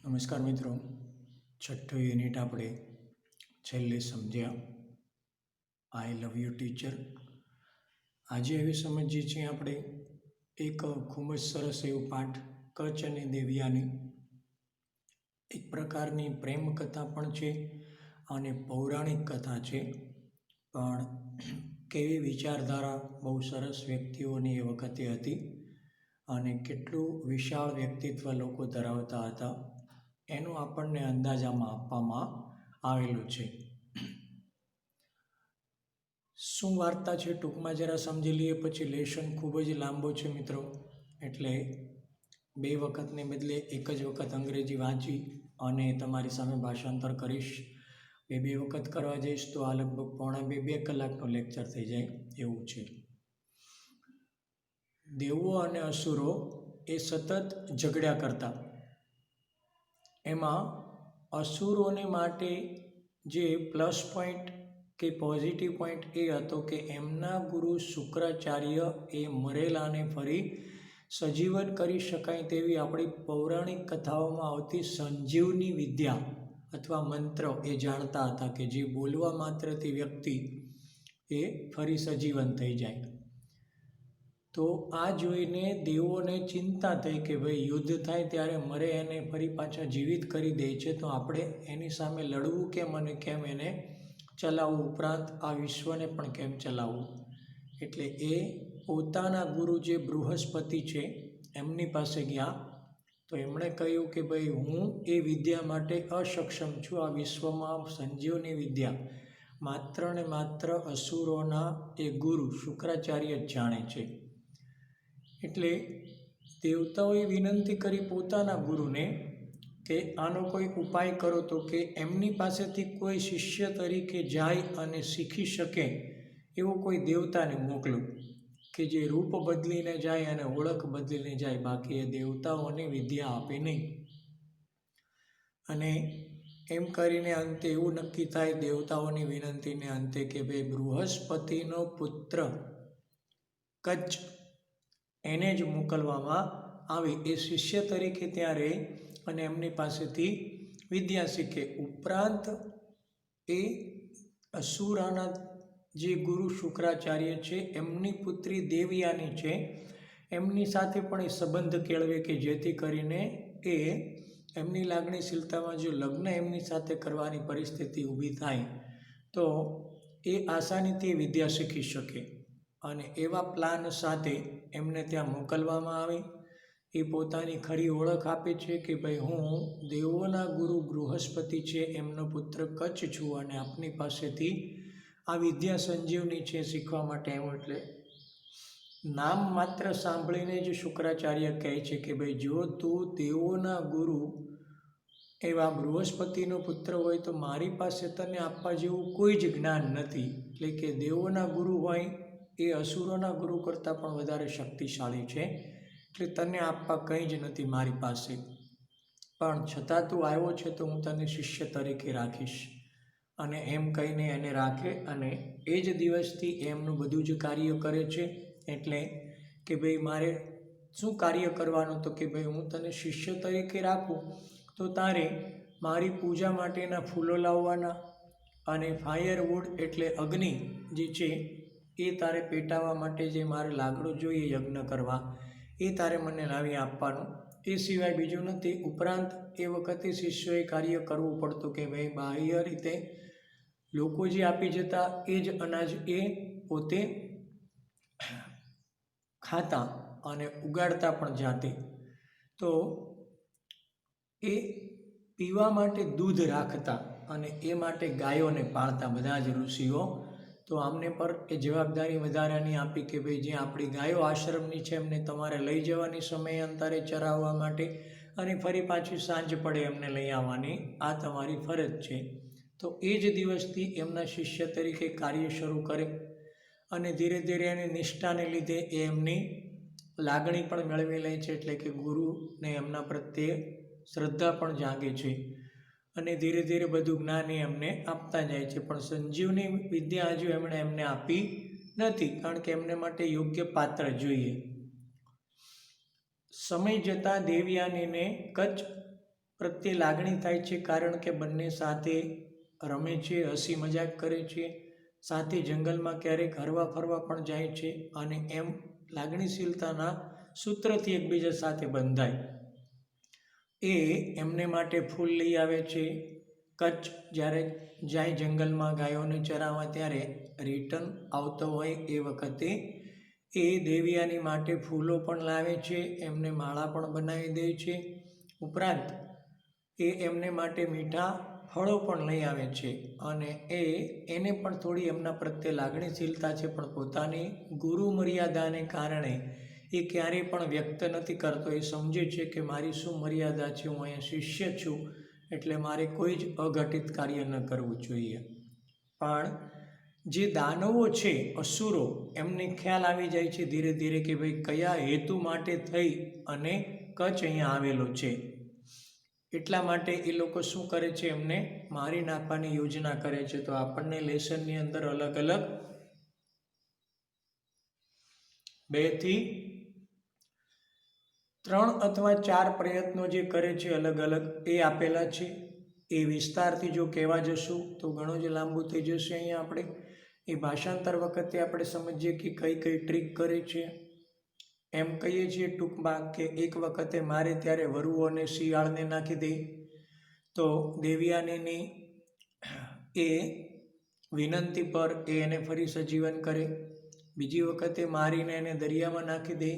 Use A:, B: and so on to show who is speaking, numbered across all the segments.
A: નમસ્કાર મિત્રો, છઠ્ઠું યુનિટ આપણે છેલ્લે સમજ્યા. આઈ લવ યુ ટીચર. આજે હવે સમજીએ છીએ આપણે એક ખૂબ જ સરસ એવું પાઠ, કચ્છ અને દેવિયાની. એક પ્રકારની પ્રેમ કથા પણ છે અને પૌરાણિક કથા છે, પણ કેવી વિચારધારા બહુ સરસ વ્યક્તિઓની એ વખતે હતી અને કેટલું વિશાળ વ્યક્તિત્વ લોકો ધરાવતા હતા એનું આપણને અંદાજામાં આપવામાં આવેલું છે. શું વાર્તા છે ટૂંકમાં જરા સમજી લઈએ, પછી લેશન ખૂબ જ લાંબો છે મિત્રો, એટલે બે વખતને બદલે એક જ વખત અંગ્રેજી વાંચી અને તમારી સામે ભાષાંતર કરીશ. બે વખત કરવા જઈશ તો આ લગભગ પોણા બે કલાકનો લેક્ચર થઈ જાય એવું છે. દેવો અને અસુરો એ સતત ઝઘડ્યા કરતા. એમાં અસુરોને માટે જે પ્લસ પોઈન્ટ કે પોઝિટિવ પોઈન્ટ એ હતો કે એમના ગુરુ શુક્રાચાર્ય એ મરેલાને ફરી સજીવન કરી શકાય તેવી આપણી પૌરાણિક કથાઓમાં આવતી સંજીવની વિદ્યા અથવા મંત્ર એ જાણતા હતા કે જે બોલવા માત્રથી વ્યક્તિ એ ફરી સજીવન થઈ જાય. તો આ જોઈને દેવોને ચિંતા થઈ કે ભાઈ યુદ્ધ થાય ત્યારે મરે એને ફરી પાછા જીવિત કરી દે છે, તો આપણે એની સામે લડવું કેમ અને કેમ એને ચલાવવું, ઉપરાંત આ વિશ્વને પણ કેમ ચલાવવું. એટલે એ પોતાના ગુરુ જે બૃહસ્પતિ છે એમની પાસે ગયા. તો એમણે કહ્યું કે ભાઈ હું એ વિદ્યા માટે અસક્ષમ છું. આ વિશ્વમાં સંજીવની વિદ્યા માત્ર ને માત્ર અસુરોના એ ગુરુ શુક્રાચાર્ય જ જાણે છે. એટલે દેવતાઓએ વિનંતી કરી પોતાના ગુરુને કે આનો કોઈ ઉપાય કરો, તો કે એમની પાસેથી કોઈ શિષ્ય તરીકે જાય અને શીખી શકે એવો કોઈ દેવતાને મોકલો કે જે રૂપ બદલીને જાય અને ઓળખ બદલીને જાય, બાકી એ દેવતાઓને વિદ્યા આપે નહીં. અને એમ કરીને અંતે એવું નક્કી થાય દેવતાઓની વિનંતીને અંતે કે ભાઈ બૃહસ્પતિનો પુત્ર કચ્છ એને જ મોકલવામાં આવે, એ શિષ્ય તરીકે ત્યાં રહે અને એમની પાસેથી વિદ્યા શીખે. ઉપરાંત એ અસુરાના જે ગુરુ શુક્રાચાર્ય છે એમની પુત્રી દેવયાની છે એમની સાથે પણ એ સંબંધ કેળવે કે જેથી કરીને એ એમની લાગણીશીલતામાં જો લગ્ન એમની સાથે કરવાની પરિસ્થિતિ ઊભી થાય તો એ આસાનીથી વિદ્યા શીખી શકે. અને એવા પ્લાન સાથે એમને ત્યાં મોકલવામાં આવે. એ પોતાની ખરી ઓળખ આપે છે કે ભાઈ હું દેવોના ગુરુ બૃહસ્પતિ છે એમનો પુત્ર કચ્છ છું અને આપની પાસેથી આ વિદ્યા સંજીવની છે શીખવા માટે આવ્યો. એટલે નામ માત્ર સાંભળીને જ શુક્રાચાર્ય કહે છે કે ભાઈ જો તું દેવોના ગુરુ એવા બૃહસ્પતિનો પુત્ર હોય તો મારી પાસે તને આપવા જેવું કોઈ જ જ્ઞાન નથી. એટલે કે દેવોના ગુરુ હોય એ અસુરોના ગુરુ કરતાં પણ વધારે શક્તિશાળી છે, એટલે તને આપવા કંઈ જ નથી મારી પાસે, પણ છતાં તું આવ્યો છે તો હું તને શિષ્ય તરીકે રાખીશ. અને એમ કહીને એને રાખે અને એ જ દિવસથી એમનું બધું જ કાર્ય કરે છે. એટલે કે ભાઈ મારે શું કાર્ય કરવાનું, તો કે ભાઈ હું તને શિષ્ય તરીકે રાખું તો તારે મારી પૂજા માટેના ફૂલો લાવવાના અને ફાયરવુડ એટલે અગ્નિ જે છે એ તારે પેટાવા માટે જે મારે લાકડું જોઈએ યજ્ઞ કરવા એ તારે મને લાવી આપવાનું, એ સિવાય બીજું નથી. ઉપરાંત એ વખતે શિષ્યોએ કાર્ય કરવું પડતું કે ભાઈ બાહ્ય રીતે લોકો જે આપી જતા એ જ અનાજ એ પોતે ખાતા અને ઉગાડતા પણ જાતે. તો એ પીવા માટે દૂધ રાખતા અને એ માટે ગાયોને પાળતા બધા જ ઋષિઓ. તો આમને પર એ જવાબદારી વધારાની આપી કે ભાઈ જે આપણી ગાયો આશ્રમની છે એમને તમારે લઈ જવાની સમય અંતરે ચરાવવા માટે અને ફરી પાછી સાંજ પડે એમને લઈ આવવાની, આ તમારી ફરજ છે. તો એ જ દિવસથી એમના શિષ્ય તરીકે કાર્ય શરૂ કરે અને ધીરે ધીરે એની નિષ્ઠાને લીધે એ એમની લાગણી પણ મેળવી લે છે. એટલે કે ગુરુને એમના પ્રત્યે શ્રદ્ધા પણ જાગે છે અને ધીરે ધીરે બધું જ્ઞાન એમને આપતા જાય છે. પણ સંજીવની વિદ્યા હજુ એમણે એમને આપી નથી, કારણ કે એમને માટે યોગ્ય પાત્ર જોઈએ. સમય જતાં દેવયાનીને કચ્છ પ્રત્યે લાગણી થાય છે, કારણ કે બંને સાથે રમે છે, હસી મજાક કરે છે, સાથે જંગલમાં ક્યારેક હરવા ફરવા પણ જાય છે અને એમ લાગણીશીલતાના સૂત્રથી એકબીજા સાથે બંધાય. એ એમને માટે ફૂલ લઈ આવે છે. કચ્છ જ્યારે જાય જંગલમાં ગાયોને ચરાવવા, ત્યારે રિટર્ન આવતો હોય એ વખતે એ દેવયાની માટે ફૂલો પણ લાવે છે, એમને માળા પણ બનાવી દે છે. ઉપરાંત એ એમને માટે મીઠા ફળો પણ લઈ આવે છે અને એને પણ થોડી એમના પ્રત્યે લાગણીશીલતા છે, પણ પોતાની ગુરુ મર્યાદાને કારણે એ ક્યારેય પણ વ્યક્ત નથી કરતો. એ સમજે છે કે મારી શું મર્યાદા છે, હું અહીંયા શિષ્ય છું, એટલે મારે કોઈ જ અઘટિત કાર્ય ન કરવું જોઈએ. પણ જે દાનવો છે, અસુરો, એમને ખ્યાલ આવી જાય છે ધીરે ધીરે કે ભાઈ કયા હેતુ માટે થઈ અને કચ્છ અહીંયા આવેલો છે. એટલા માટે એ લોકો શું કરે છે, એમને મારી નાખવાની યોજના કરે છે. તો આપણને લેસનની અંદર અલગ અલગ 2 થી 3 અથવા 4 પ્રયત્નો જે કરે છે અલગ અલગ, એ આપેલા છે. એ વિસ્તારથી જો કહેવા જશું તો ઘણું જ લાંબુ થઈ જશે. અહીંયા આપણે એ ભાષાંતર વખતે આપણે સમજીએ કે કઈ કઈ ટ્રીક કરે છે. એમ કહીએ છીએ ટૂંકમાં કે એક વખતે મારે ત્યારે વરુઓ અને શિયાળને નાખી દે, તો દેવયાનીની એ વિનંતી પર એને ફરી સજીવન કરે. બીજી વખતે મારીને એને દરિયામાં નાખી દે,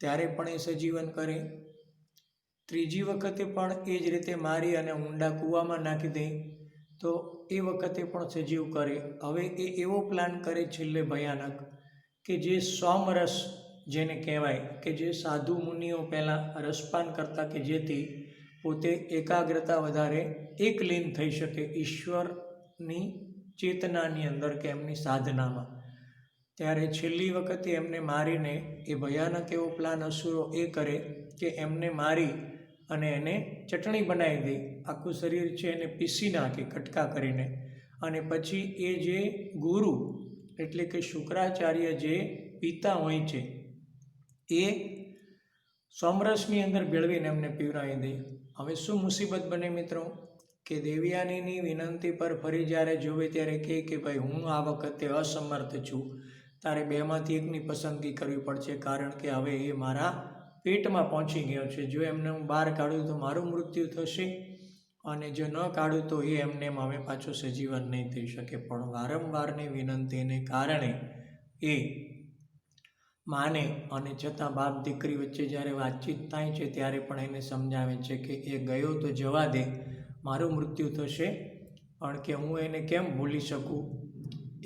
A: ત્યારે પણ એ સજીવન કરે. ત્રીજી વખતે પણ એ જ રીતે મારી અને ઊંડા કૂવામાં નાખી દે, તો એ વખતે પણ સજીવ કરે. હવે એ એવો પ્લાન કરે છેલ્લે ભયાનક, કે જે સોમરસ જેને કહેવાય, કે જે સાધુ મુનિઓ પહેલાં રસપાન કરતા, કે જેથી પોતે એકાગ્રતા વધારે એકલીન થઈ શકે ઈશ્વરની ચેતનાની અંદર કે એમની સાધનામાં. ત્યારે છેલ્લી વખતે એમને મારીને એ ભયાનક એવો પ્લાન અસુરો એ કરે કે એમને મારી અને એને ચટણી બનાવી દે. આખું શરીર છે એને પીસી નાખે કટકા કરીને, અને પછી એ જે ગુરુ એટલે કે શુક્રાચાર્ય જે પિતા હોય છે, એ સોમરસની અંદર ભેળવીને એમને પીવડાવી દે. હવે શું મુસીબત બને મિત્રો, કે દેવયાનીની વિનંતી પર ફરી જ્યારે જોવે ત્યારે કહે કે ભાઈ હું આ વખતે અસમર્થ છું, તારે 2માંથી એકની પસંદગી કરવી પડશે, કારણ કે હવે એ મારા પેટમાં પહોંચી ગયો છે. જો એમને હું બહાર કાઢું તો મારું મૃત્યુ થશે, અને જો ન કાઢું તો એ એમને હવે પાછો સજીવન નહીં થઈ શકે. પણ વારંવારની વિનંતીને કારણે એ માને, અને છતાં બાપ દીકરી વચ્ચે જ્યારે વાતચીત થાય છે ત્યારે પણ એને સમજાવે છે કે એ ગયો તો જવા દે, મારું મૃત્યુ થશે, પણ કે હું એને કેમ ભૂલી શકું.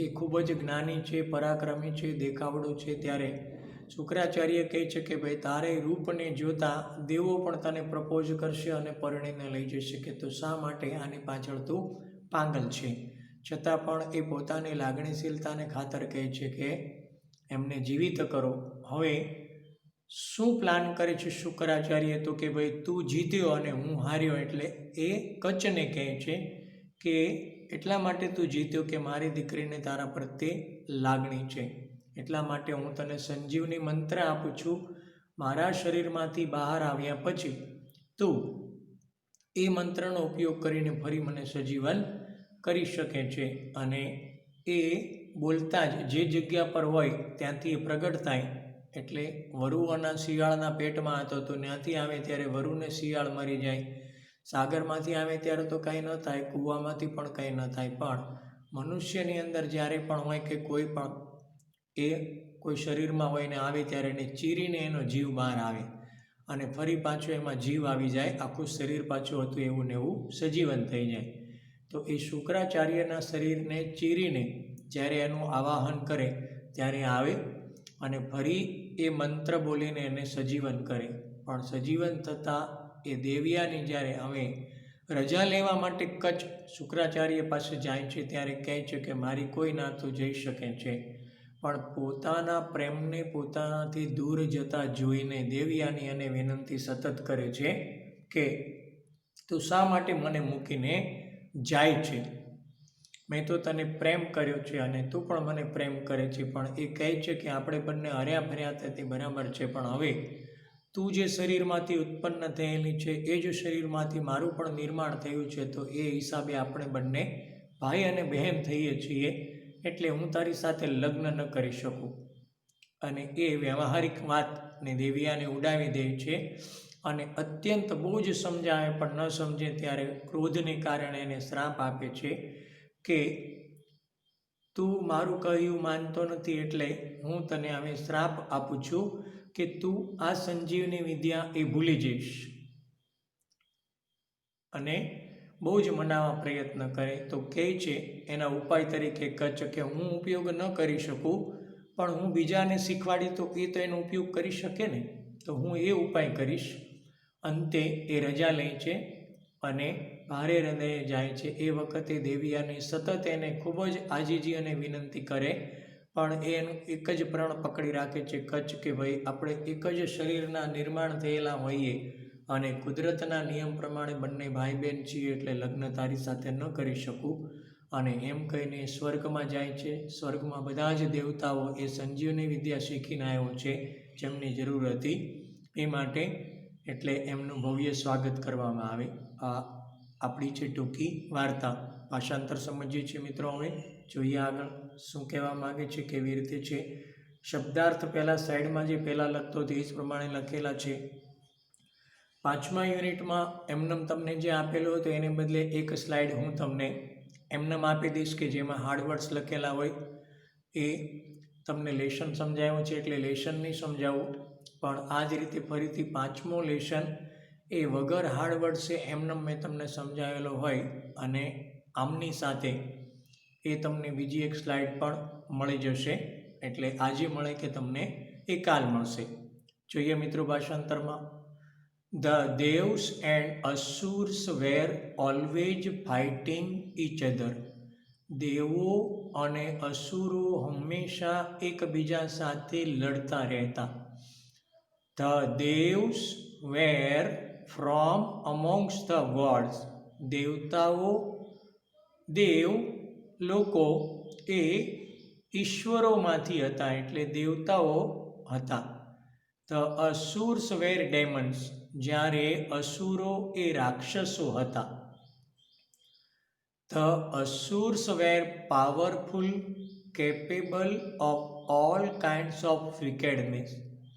A: એ ખૂબ જ જ્ઞાની છે, પરાક્રમી છે, દેખાવડો છે. ત્યારે શુક્રાચાર્ય કહે છે કે ભાઈ તારે રૂપને જોતા દેવો પણ તને પ્રપોઝ કરશે અને પરણીને લઈ જશે, કે તો શા માટે આની પાછળ તું પાગલ છે. છતાં પણ એ પોતાની લાગણીશીલતાને ખાતર કહે છે કે એમને જીવિત કરો. હવે શું પ્લાન કરે છે શુક્રાચાર્ય, તો કે ભાઈ તું જીત્યો અને હું હાર્યો. એટલે એ કચ્છને કહે છે કે એટલા માટે તું જીત્યો કે મારી દીકરીને તારા પ્રત્યે લાગણી છે, એટલા માટે હું તને સંજીવની મંત્ર આપું છું. મારા શરીરમાંથી બહાર આવ્યા પછી તું એ મંત્રનો ઉપયોગ કરીને ફરી મને સજીવન કરી શકે છે. અને એ બોલતા જ જે જગ્યા પર હોય ત્યાંથી એ પ્રગટ થાય. એટલે વરુઓના શિયાળના પેટમાં હતો, તો ત્યાંથી આવે ત્યારે વરુને શિયાળ મરી જાય. સાગરમાંથી આવે ત્યારે તો કાંઈ ન થાય, કૂવામાંથી પણ કંઈ ન થાય. પણ મનુષ્યની અંદર જ્યારે પણ હોય કે કોઈ પણ એ કોઈ શરીરમાં હોય ને આવે ત્યારે એને ચીરીને એનો જીવ બહાર આવે, અને ફરી પાછો એમાં જીવ આવી જાય, આખું શરીર પાછું હતું એવું ને એવું સજીવન થઈ જાય. તો એ શુક્રાચાર્યના શરીરને ચીરીને જ્યારે એનું આવાહન કરે ત્યારે આવે, અને ફરી એ મંત્ર બોલીને એને સજીવન કરે. પણ સજીવન થતાં એ દેવયાની જ્યારે હવે રજા લેવા માટે કચ્છ શુક્રાચાર્ય પાસે જાય છે ત્યારે કહે છે કે મારી કોઈ ના તો જઈ શકે છે, પણ પોતાના પ્રેમને પોતાનાથી દૂર જતા જોઈને દેવયાની અને વિનંતી સતત કરે છે કે તું શા માટે મને મૂકીને જાય છે. મેં તો તને પ્રેમ કર્યો છે અને તું પણ મને પ્રેમ કરે છે. પણ એ કહે છે કે આપણે બંને હર્યા ફર્યા થતી બરાબર છે, પણ હવે તું જે શરીરમાંથી ઉત્પન્ન થયેલી છે એ જ શરીરમાંથી મારું પણ નિર્માણ થયું છે, તો એ હિસાબે આપણે બંને ભાઈ અને બહેન થઈએ છીએ, એટલે હું તારી સાથે લગ્ન ન કરી શકું. અને એ વ્યવહારિક વાતને દેવિયાને ઉડાવી દે છે અને અત્યંત બહુ જ સમજાવે પણ ન સમજે ત્યારે ક્રોધને કારણે એને શ્રાપ આપે છે કે તું મારું કહ્યું માનતો નથી, એટલે હું તને હવે શ્રાપ આપું છું કે તું આ સંજીવની વિદ્યા એ ભૂલી જઈશ. અને બહુ જ મનાવવા પ્રયત્ન કરે તો કહે છે એના ઉપાય તરીકે કચ્છ કે હું ઉપયોગ ન કરી શકું, પણ હું બીજાને શીખવાડી તો એ તો એનો ઉપયોગ કરી શકે ને, તો હું એ ઉપાય કરીશ. અંતે એ રજા લે છે અને ભારે હૃદયે જાય છે. એ વખતે દેવિયાને સતત એને ખૂબ જ આજીજી અને વિનંતી કરે, પણ એ એનું એક જ પ્રણ પકડી રાખે છે કચ્છ કે ભાઈ આપણે એક જ શરીરના નિર્માણ થયેલા હોઈએ અને કુદરતના નિયમ પ્રમાણે બંને ભાઈ બહેન છીએ, એટલે લગ્ન તારી સાથે ન કરી શકું. અને એમ કહીને સ્વર્ગમાં જાય છે. સ્વર્ગમાં બધા જ દેવતાઓ એ સંજીવની વિદ્યા શીખીને આવ્યો છે જેમની જરૂર હતી એ માટે, એટલે એમનું ભવ્ય સ્વાગત કરવામાં આવે. આ આપણી છે ટૂંકી વાર્તા. ભાષાંતર સમજીએ છીએ મિત્રો. હવે જોઈએ આગળ શું કહેવા માગે છે, કેવી રીતે છે. શબ્દાર્થ પહેલાં સાઈડમાં જે પહેલાં લખતો હતો એ જ પ્રમાણે લખેલા છે. 5મા યુનિટમાં એમનેમ તમને જે આપેલું હતું એને બદલે એક સ્લાઇડ હું તમને એમનેમ આપી દઈશ કે જેમાં હાર્ડવર્ડ્સ લખેલા હોય. એ તમને લેશન સમજાવ્યું છે એટલે લેશન નહીં સમજાવું, પણ આ જ રીતે ફરીથી 5મો લેશન એ વગર હાર્ડવર્ડ્સે એમનેમ મેં તમને સમજાવેલો હોય અને આમની સાથે એ તમને બીજી એક સ્લાઇડ પણ મળી જશે, એટલે આજે મળે કે તમને એ કાલ મળશે. જોઈએ મિત્રો ભાષાંતરમાં. The devs and asurs were always fighting each other. દેવો અને અસુરો હંમેશા એકબીજા સાથે લડતા રહેતા. The devs were from amongst the gods. દેવતાઓ, દેવ લોકો એ ઈશ્વરોમાંથી હતા, એટલે દેવતાઓ હતા. The asurs were demons. જ્યારે અસુરો એ રાક્ષસો હતા. The asurs were powerful, capable of all kinds of wickedness.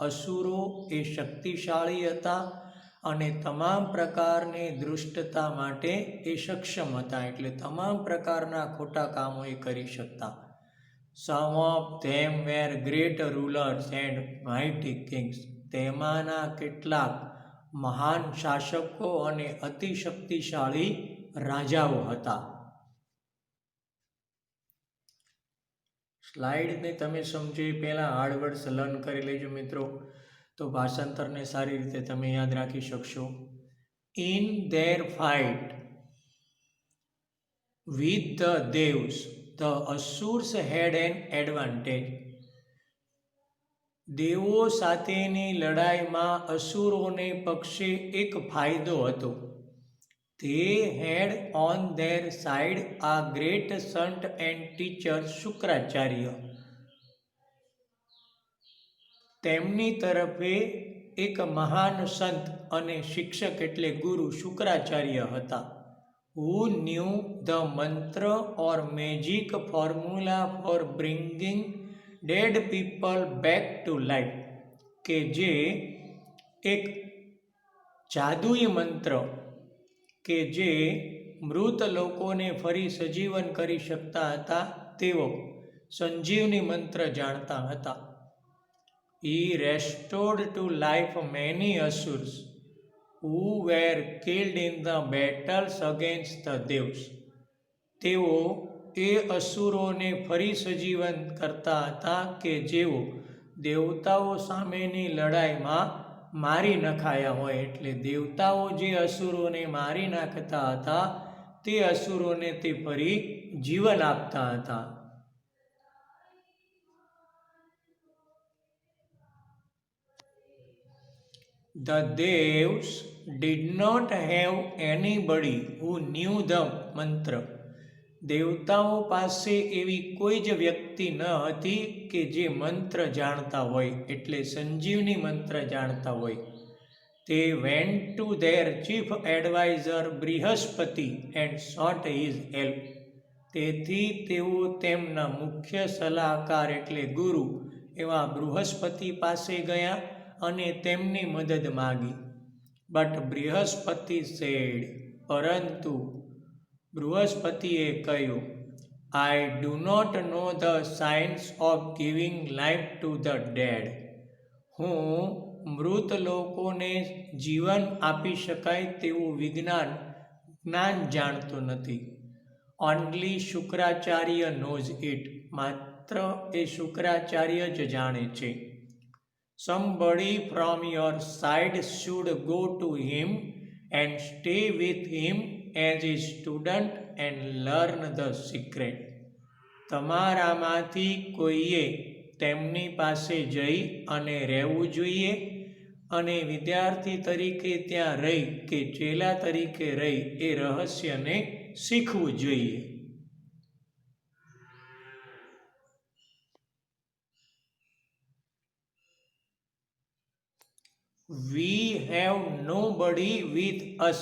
A: અસુરો એ શક્તિશાળી હતા અને તમામ પ્રકારની દુષ્ટતા માટે એ સક્ષમ હતા, એટલે તમામ પ્રકારના ખોટા કામો એ કરી શકતા. Some of them were great rulers and mighty kings. તેમાંના કેટલાક મહાન શાસકો અને અતિશક્તિશાળી રાજાઓ હતા. સ્લાઇડને તમે સમજો એ પહેલાં હાર્ડવર્ડ્સ લર્ન કરી લેજો મિત્રો, તો ભાષાંતરને સારી રીતે તમે યાદ રાખી શકશો. In their fight with the devs, the asurs had an advantage. દેવો સાથેની લડાઈમાં અસુરોને પક્ષે એક ફાયદો હતો. They had on their side a great saint and teacher Shukracharya. તેમની તરફે એક મહાન સંત અને શિક્ષક એટલે ગુરુ શુક્રાચાર્ય હતા. Who knew the mantra or magic formula for bringing dead people back to life. કે જે એક જાદુઈ મંત્ર કે જે મૃત લોકોને ફરી સજીવન કરી શકતા હતા તેવો સંજીવની મંત્ર જાણતા હતા. He restored to life many asurs who were killed in the battles against the devs. તેઓ એ અસુરોને ફરી સજીવન કરતા હતા કે જેઓ દેવતાઓ સામેની લડાઈમાં મારી નખાયા હોય, એટલે દેવતાઓ જે અસુરોને મારી નાખતા હતા તે અસુરોને તે ફરી જીવન આપતા હતા. The devs did not have anybody who knew the mantra. દેવતાઓ પાસે એવી કોઈ જ વ્યક્તિ ન હતી કે જે મંત્ર જાણતા હોય, એટલે સંજીવની મંત્ર જાણતા હોય. They went to their chief advisor Brihaspati and sought his help. તેથી તેઓ તેમના મુખ્ય સલાહકાર એટલે ગુરુ એવા બૃહસ્પતિ પાસે ગયા અને તેમની મદદ માગી. બટ બૃહસ્પતિ સેડ, પરંતુ બૃહસ્પતિએ કહ્યું, I do not know the science of giving life to the dead. હું મૃત લોકોને જીવન આપી શકાય તેવું જ્ઞાન જાણતો નથી. Only Shukracharya nose it. માત્ર એ શુક્રાચાર્ય જ જાણે છે. Somebody from your side should go to him and stay with him as a student and learn the secret. તમારામાંથી કોઈએ તેમની પાસે જઈ અને રહેવું જોઈએ અને વિદ્યાર્થી તરીકે ત્યાં રહી કે ચેલા તરીકે રહી એ રહસ્યને શીખવું જોઈએ. We have nobody with us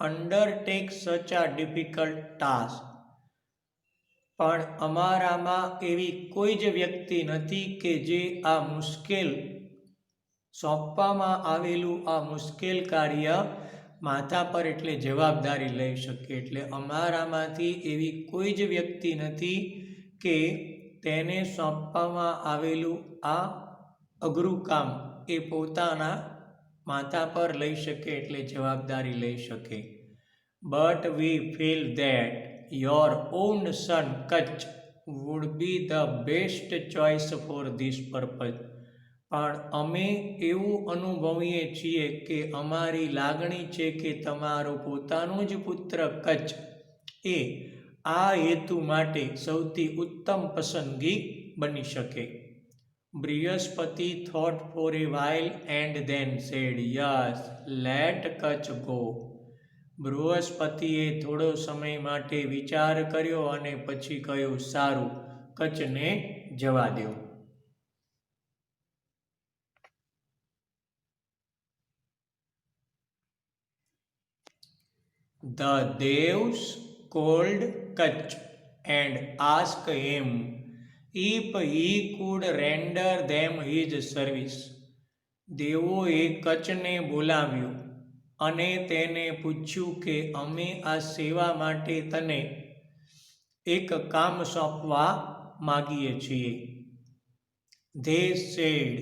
A: undertake such a difficult task. પણ અમારામાં એવી કોઈ જ વ્યક્તિ નથી કે જે આ મુશ્કેલ સોંપવામાં આવેલું આ મુશ્કેલ કાર્ય માથા પર એટલે જવાબદારી લઈ શકે. એટલે અમારામાંથી એવી કોઈ જ વ્યક્તિ નથી કે તેને સોંપવામાં આવેલું આ અઘરું કામ એ પોતાના માથા પર લઈ શકે એટલે જવાબદારી લઈ શકે. But we feel that your own son Kacha would be the best choice for this purpose. પણ અમે એવું અનુભવીએ છીએ કે અમારી લાગણી છે કે તમારો પોતાનો જ પુત્ર કચ્છ એ આ હેતુ માટે સૌથી ઉત્તમ પસંદગી બની શકે. Brihaspati thought for a while and then said, Yes, let Kutch go. બૃહસ્પતિએ થોડો સમય માટે વિચાર કર્યો અને પછી કહ્યું, સારું, કચ્છને જવા દો. The Devs called Kutch and asked him if he could render them his service. દેવોએ કચ્છને બોલાવ્યું અને તેને પૂછ્યું કે અમે આ સેવા માટે તને એક કામ સોંપવા માગીએ છીએ. They said,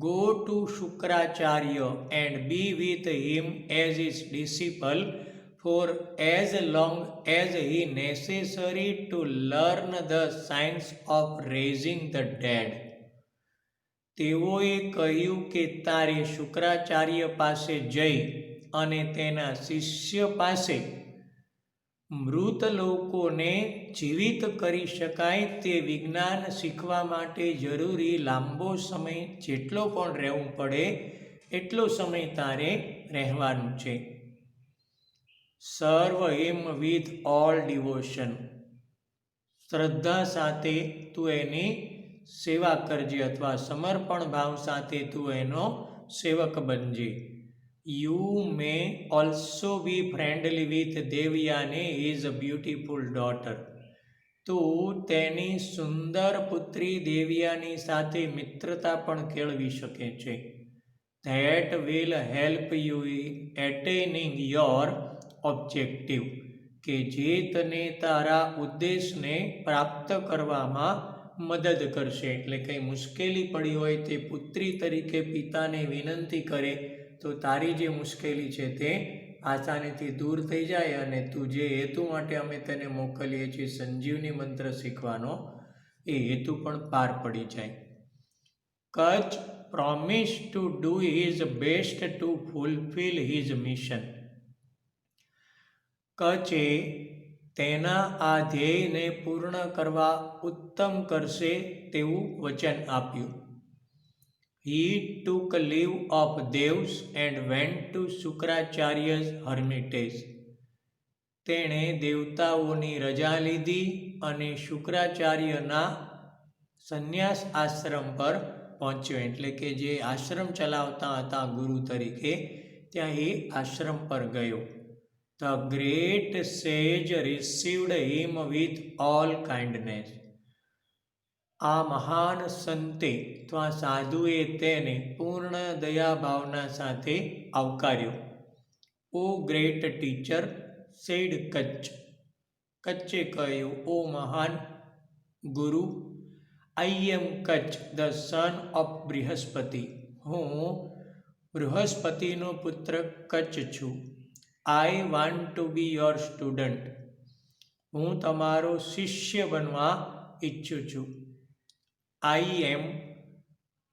A: Go to Shukracharya and be with him as his disciple for as long as he necessary to learn the science of raising the dead. તેઓએ કહ્યું કે તારે શુક્રાચાર્ય પાસે જઈ અને તેના શિષ્ય પાસે મૃત લોકોને જીવિત કરી શકાય તે વિજ્ઞાન શીખવા માટે જરૂરી લાંબો સમય જેટલો પણ રહેવું પડે એટલો સમય તારે રહેવાનું છે. સર્વ હિમ વિથ ઓલ ડિવોશન. શ્રદ્ધા સાથે તું એની સેવા કરજે અથવા સમર્પણ ભાવ સાથે તું એનો સેવક બનજે. You may also be friendly with Devayani his beautiful daughter. તું તેની સુંદર પુત્રી દેવયાની સાથે મિત્રતા પણ કેળવી શકે છે. That will help you attaining your objective. કે જે તને તારા ઉદ્દેશને પ્રાપ્ત કરવામાં મદદ કરશે. એટલે કંઈ મુશ્કેલી પડી હોય તે પુત્રી તરીકે પિતાને વિનંતી કરે તો તારી જે મુશ્કેલી છે તે આસાનીથી દૂર થઈ જાય અને તું જે હેતુ માટે અમે તેને મોકલીએ છીએ સંજીવની મંત્ર શીખવાનો એ હેતુ પણ પાર પડી જાય. Kacha promise to do his best to fulfil his mission. કચ્છે તેના આ ધ્યેયને પૂર્ણ કરવા ઉત્તમ કરશે તેવું વચન આપ્યું. He took leave of Devs and went to Shukracharya's hermitage. તેણે દેવતાઓની રજા લીધી અને શુક્રાચાર્યના સંન્યાસ આશ્રમ પર પહોંચ્યો, એટલે કે જે આશ્રમ ચલાવતા હતા ગુરુ તરીકે, ત્યાં એ આશ્રમ પર ગયો. ધ ગ્રેટ સેજ received him with all kindness. આ મહાન સંતે અથવા સાધુએ તેને પૂર્ણ દયાભાવના સાથે આવકાર્યો. O great teacher, said Kacha. કચ્છે કહ્યું, ઓ મહાન ગુરુ, I am Kacha, the son of Brihaspati. હું બૃહસ્પતિનો પુત્ર કચ્છ છું. I want to be your student. હું તમારો શિષ્ય બનવા ઈચ્છું છું. I am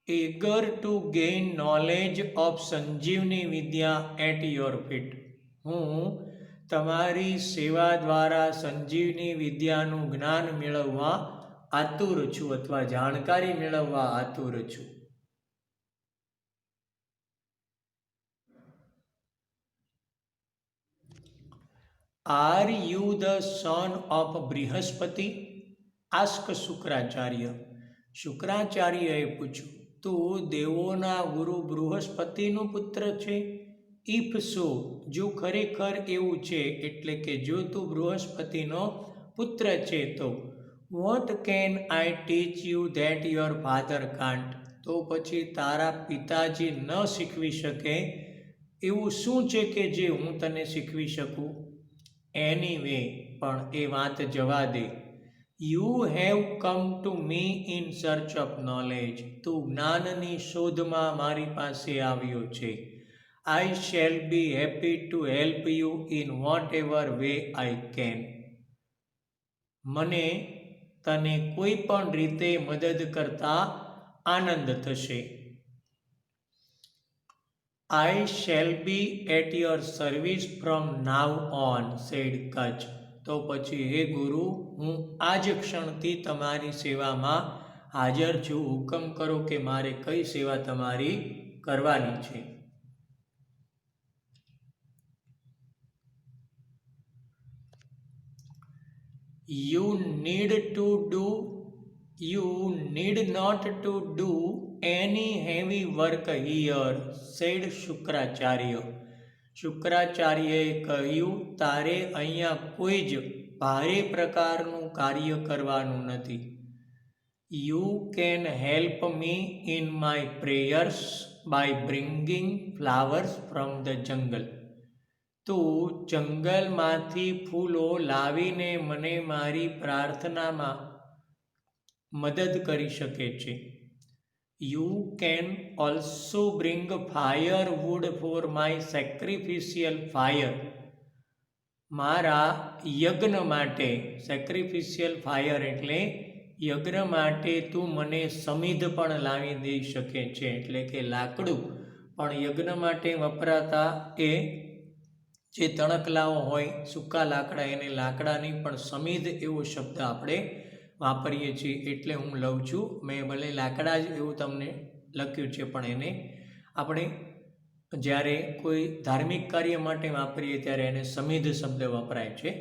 A: eager to gain knowledge of Sanjivani Vidya at your feet. હું તમારી સેવા દ્વારા સંજીવની વિદ્યાનું જ્ઞાન મેળવવા આતુર છું અથવા જાણકારી મેળવવા આતુર છું. Are you the son of Brihaspati? Asked Shukracharya. શુક્રાચાર્યએ પૂછ્યું, તું દેવોના ગુરુ બૃહસ્પતિનો પુત્ર છે? ઇફ સો, જો ખરેખર એવું છે, એટલે કે જો તું બૃહસ્પતિનો પુત્ર છે, તો what can I teach you that your father can't? તો પછી તારા પિતાજી ન શીખવી શકે એવું શું છે કે જે હું તને શીખવી શકું? એનીવે, પણ એ વાત જવા દે. You have come to me in search of knowledge. તું જ્ઞાનની શોધમાં મારી પાસે આવ્યો છે. I shall be happy to help you in whatever way I can. મને તને કોઈ પણ રીતે મદદ કરતા આનંદ થશે. I shall be at your service from now on, said Kacha. તો પછી હે ગુરુ, હું આજ ક્ષણથી તમારી સેવામાં હાજર છું. હુકમ કરો કે મારે કઈ સેવા તમારી કરવાની છે. You need not to do any heavy work here, said Shukracharya. શુક્રાચાર્યએ કહ્યું, તારે અહીંયા કોઈ જ ભારે પ્રકારનું કાર્ય કરવાનું નથી. You can help me in my prayers by bringing flowers from the jungle. તું જંગલમાંથી ફૂલો લાવીને મને મારી પ્રાર્થનામાં મદદ કરી શકે છે. You can also bring fire wood for my sacrificial fire. મારા યજ્ઞ માટે, સેક્રિફિશિયલ ફાયર એટલે યજ્ઞ માટે તું મને સમિધ પણ લાવી દઈ શકે છે, એટલે કે લાકડું પણ યજ્ઞ માટે વપરાતા એ જે તણકલાઓ હોય, સૂકા લાકડા, એને લાકડાની પણ સમિધ એવો શબ્દ આપણે વાપરીએ છીએ. એટલે હું લઉં છું, મેં ભલે લાકડા જ એવું તમને લખ્યું છે, પણ એને આપણે જ્યારે કોઈ ધાર્મિક કાર્ય માટે વાપરીએ ત્યારે એને સમિધ શબ્દ વપરાય છે.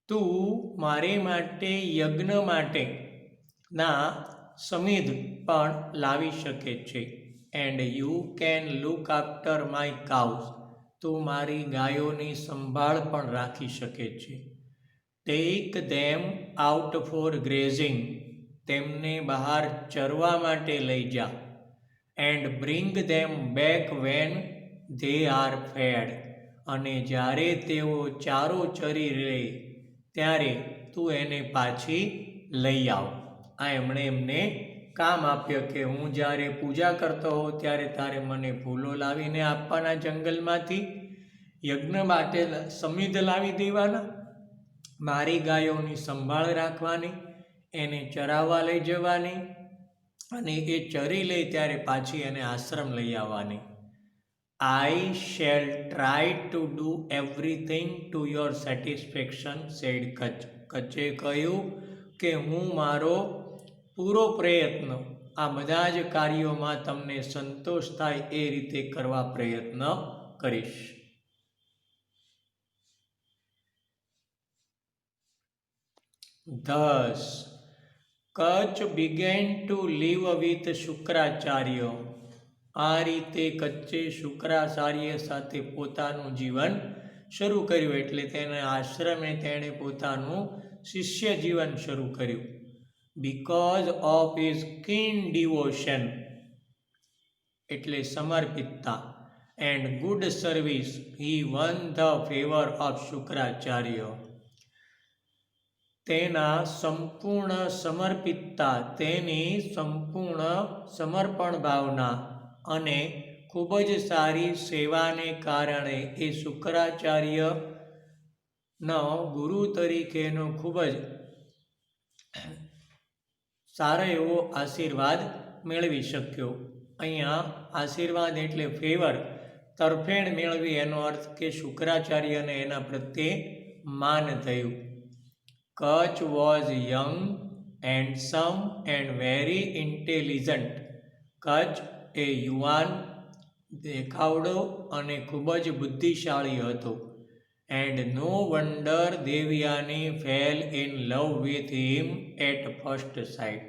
A: તું મારે માટે યજ્ઞ માટે ના સમિધ પણ લાવી શકે છે. And you can look after my cows. તું મારી ગાયોની સંભાળ પણ રાખી શકે છે. Take them out for grazing. તેમને બહાર ચરવા માટે લઈ જા. And bring them back when they are fed. અને જ્યારે તેઓ ચારો ચરી લે ત્યારે તું એને પાછી લઈ આવ. આ એમણે એમને કામ આપ્યું કે હું જ્યારે પૂજા કરતો હોઉં ત્યારે તારે મને ફૂલો લાવીને આપવાના જંગલમાંથી, યજ્ઞ માટે સમિધ લાવી દેવાના, મારી ગાયોની સંભાળ રાખવાની, એને ચરાવવા લઈ જવાની, અને એ ચરી લે ત્યારે પાછી એને આશ્રમ લઈ આવવાની. I shall try to do everything to your satisfaction, said Kacha. કચ્છે કહ્યું કે હું મારો પૂરો પ્રયત્ન આ બધા જ કાર્યોમાં તમને સંતોષ થાય એ રીતે કરવા પ્રયત્ન કરીશ. Thus, Kutch began to live with Shukracharya. આ રીતે કચ્છે શુક્રાચાર્ય સાથે પોતાનું જીવન શરૂ કર્યું. એટલે તેના આશ્રમે તેણે પોતાનું શિષ્ય જીવન શરૂ કર્યું. Because of his keen devotion એટલે સમર્પિતતા and good service he won the favor of Shukracharya. તેના સંપૂર્ણ સમર્પિતતા, તેની સંપૂર્ણ સમર્પણ ભાવના અને ખૂબ જ સારી સેવાને કારણે એ શુક્રાચાર્યનો ગુરુ તરીકેનો ખૂબ જ સારો એવો આશીર્વાદ મેળવી શક્યો. અહીંયા આશીર્વાદ એટલે ફેવર, તરફેણ મેળવી, એનો અર્થ કે શુક્રાચાર્યને એના પ્રત્યે માન થયું. Kacha was young, handsome and very intelligent. Kacha એ યુવાન, દેખાવડો અને ખૂબ જ બુદ્ધિશાળી હતો. And no wonder Devayani fell in love with him at first sight.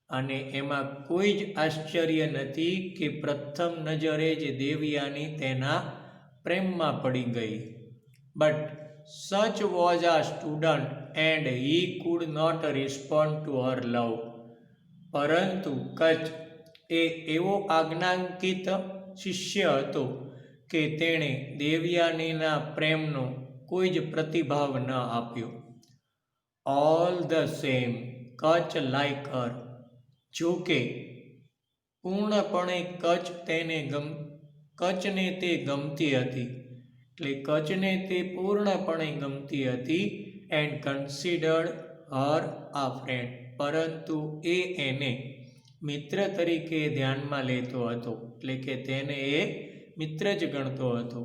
A: અને એમાં કોઈ જ આશ્ચર્ય નથી કે પ્રથમ નજરે જ દેવયાની તેના પ્રેમમાં પડી ગઈ. But Kacha was a student and he could not respond to her love. પરંતુ કચ્છ એ એવો આજ્ઞાંકિત શિષ્ય હતો કે તેણે દેવયાનીના પ્રેમનો કોઈ જ પ્રતિભાવ ન આપ્યો. All the same Kacha like her. જોકે પૂર્ણપણે કચ્છને તે ગમતી હતી. એટલે કચ્છને તે પૂર્ણપણે ગમતી હતી. એન્ડ કન્સિડર્ડ હર આ ફ્રેન્ડ. પરંતુ એ એને મિત્ર તરીકે ધ્યાનમાં લેતો હતો. એટલે કે તેને એ મિત્ર જ ગણતો હતો.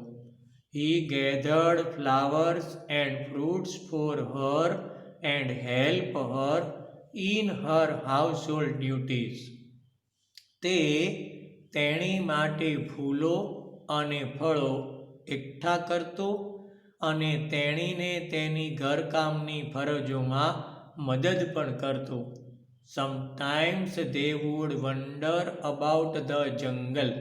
A: He gathered flowers and fruits for her and help her in her household duties. તે તેણી માટે ફૂલો અને ફળો એકઠા કરતો અને તેણીને તેની ઘરકામની ફરજોમાં મદદ પણ કરતો. Sometimes they would wander about the jungle.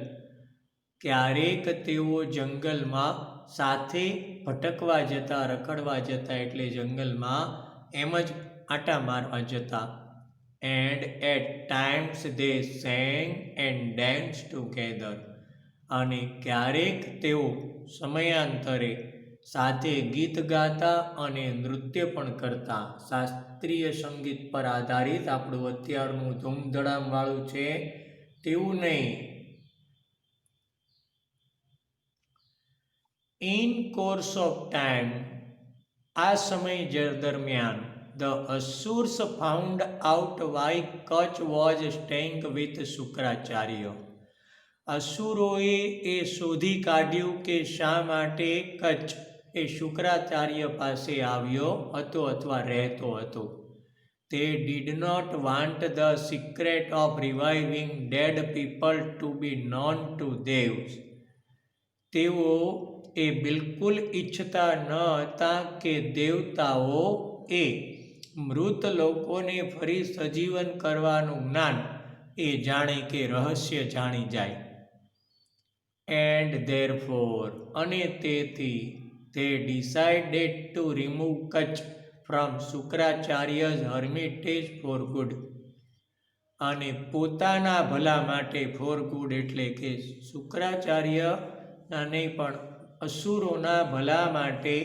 A: ક્યારેક તેઓ જંગલમાં સાથે ભટકવા જતા, રખડવા જતા, એટલે જંગલમાં એમ જ આંટા મારવા જતા. And at times they sang and danced together. અને ક્યારેક તેઓ સમયાંતરે સાથે ગીત ગાતા અને નૃત્ય પણ કરતા. શાસ્ત્રીય સંગીત પર આધારિત આપણું અત્યારનું ધૂમધડામવાળું છે તેવું નહીં. ઇન કોર્સ ઓફ ટાઈમ, આ સમય દરમિયાન, the asurs found out why Kacha was staying with Shukracharya. અસુરોએ એ શોધી કાઢ્યું કે શા માટે કચ્છ એ શુક્રાચાર્ય પાસે આવ્યો હતો અથવા રહેતો હતો. તે did not want the secret of reviving dead people to be known to Devs. તેઓ એ બિલકુલ ઈચ્છતા ન હતા કે દેવતાઓ એ મૃત લોકોને ફરી સજીવન કરવાનું જ્ઞાન એ જાણે કે રહસ્ય જાણી જાય. એન્ડ ધેરફોર, અને તેથી they decided to remove Kutch from શુક્રાચાર્ય's hermitage for good. અને પોતાના ભલા માટે, ફોર ગુડ એટલે કે શુક્રાચાર્યના નહીં પણ અસુરોના ભલા માટે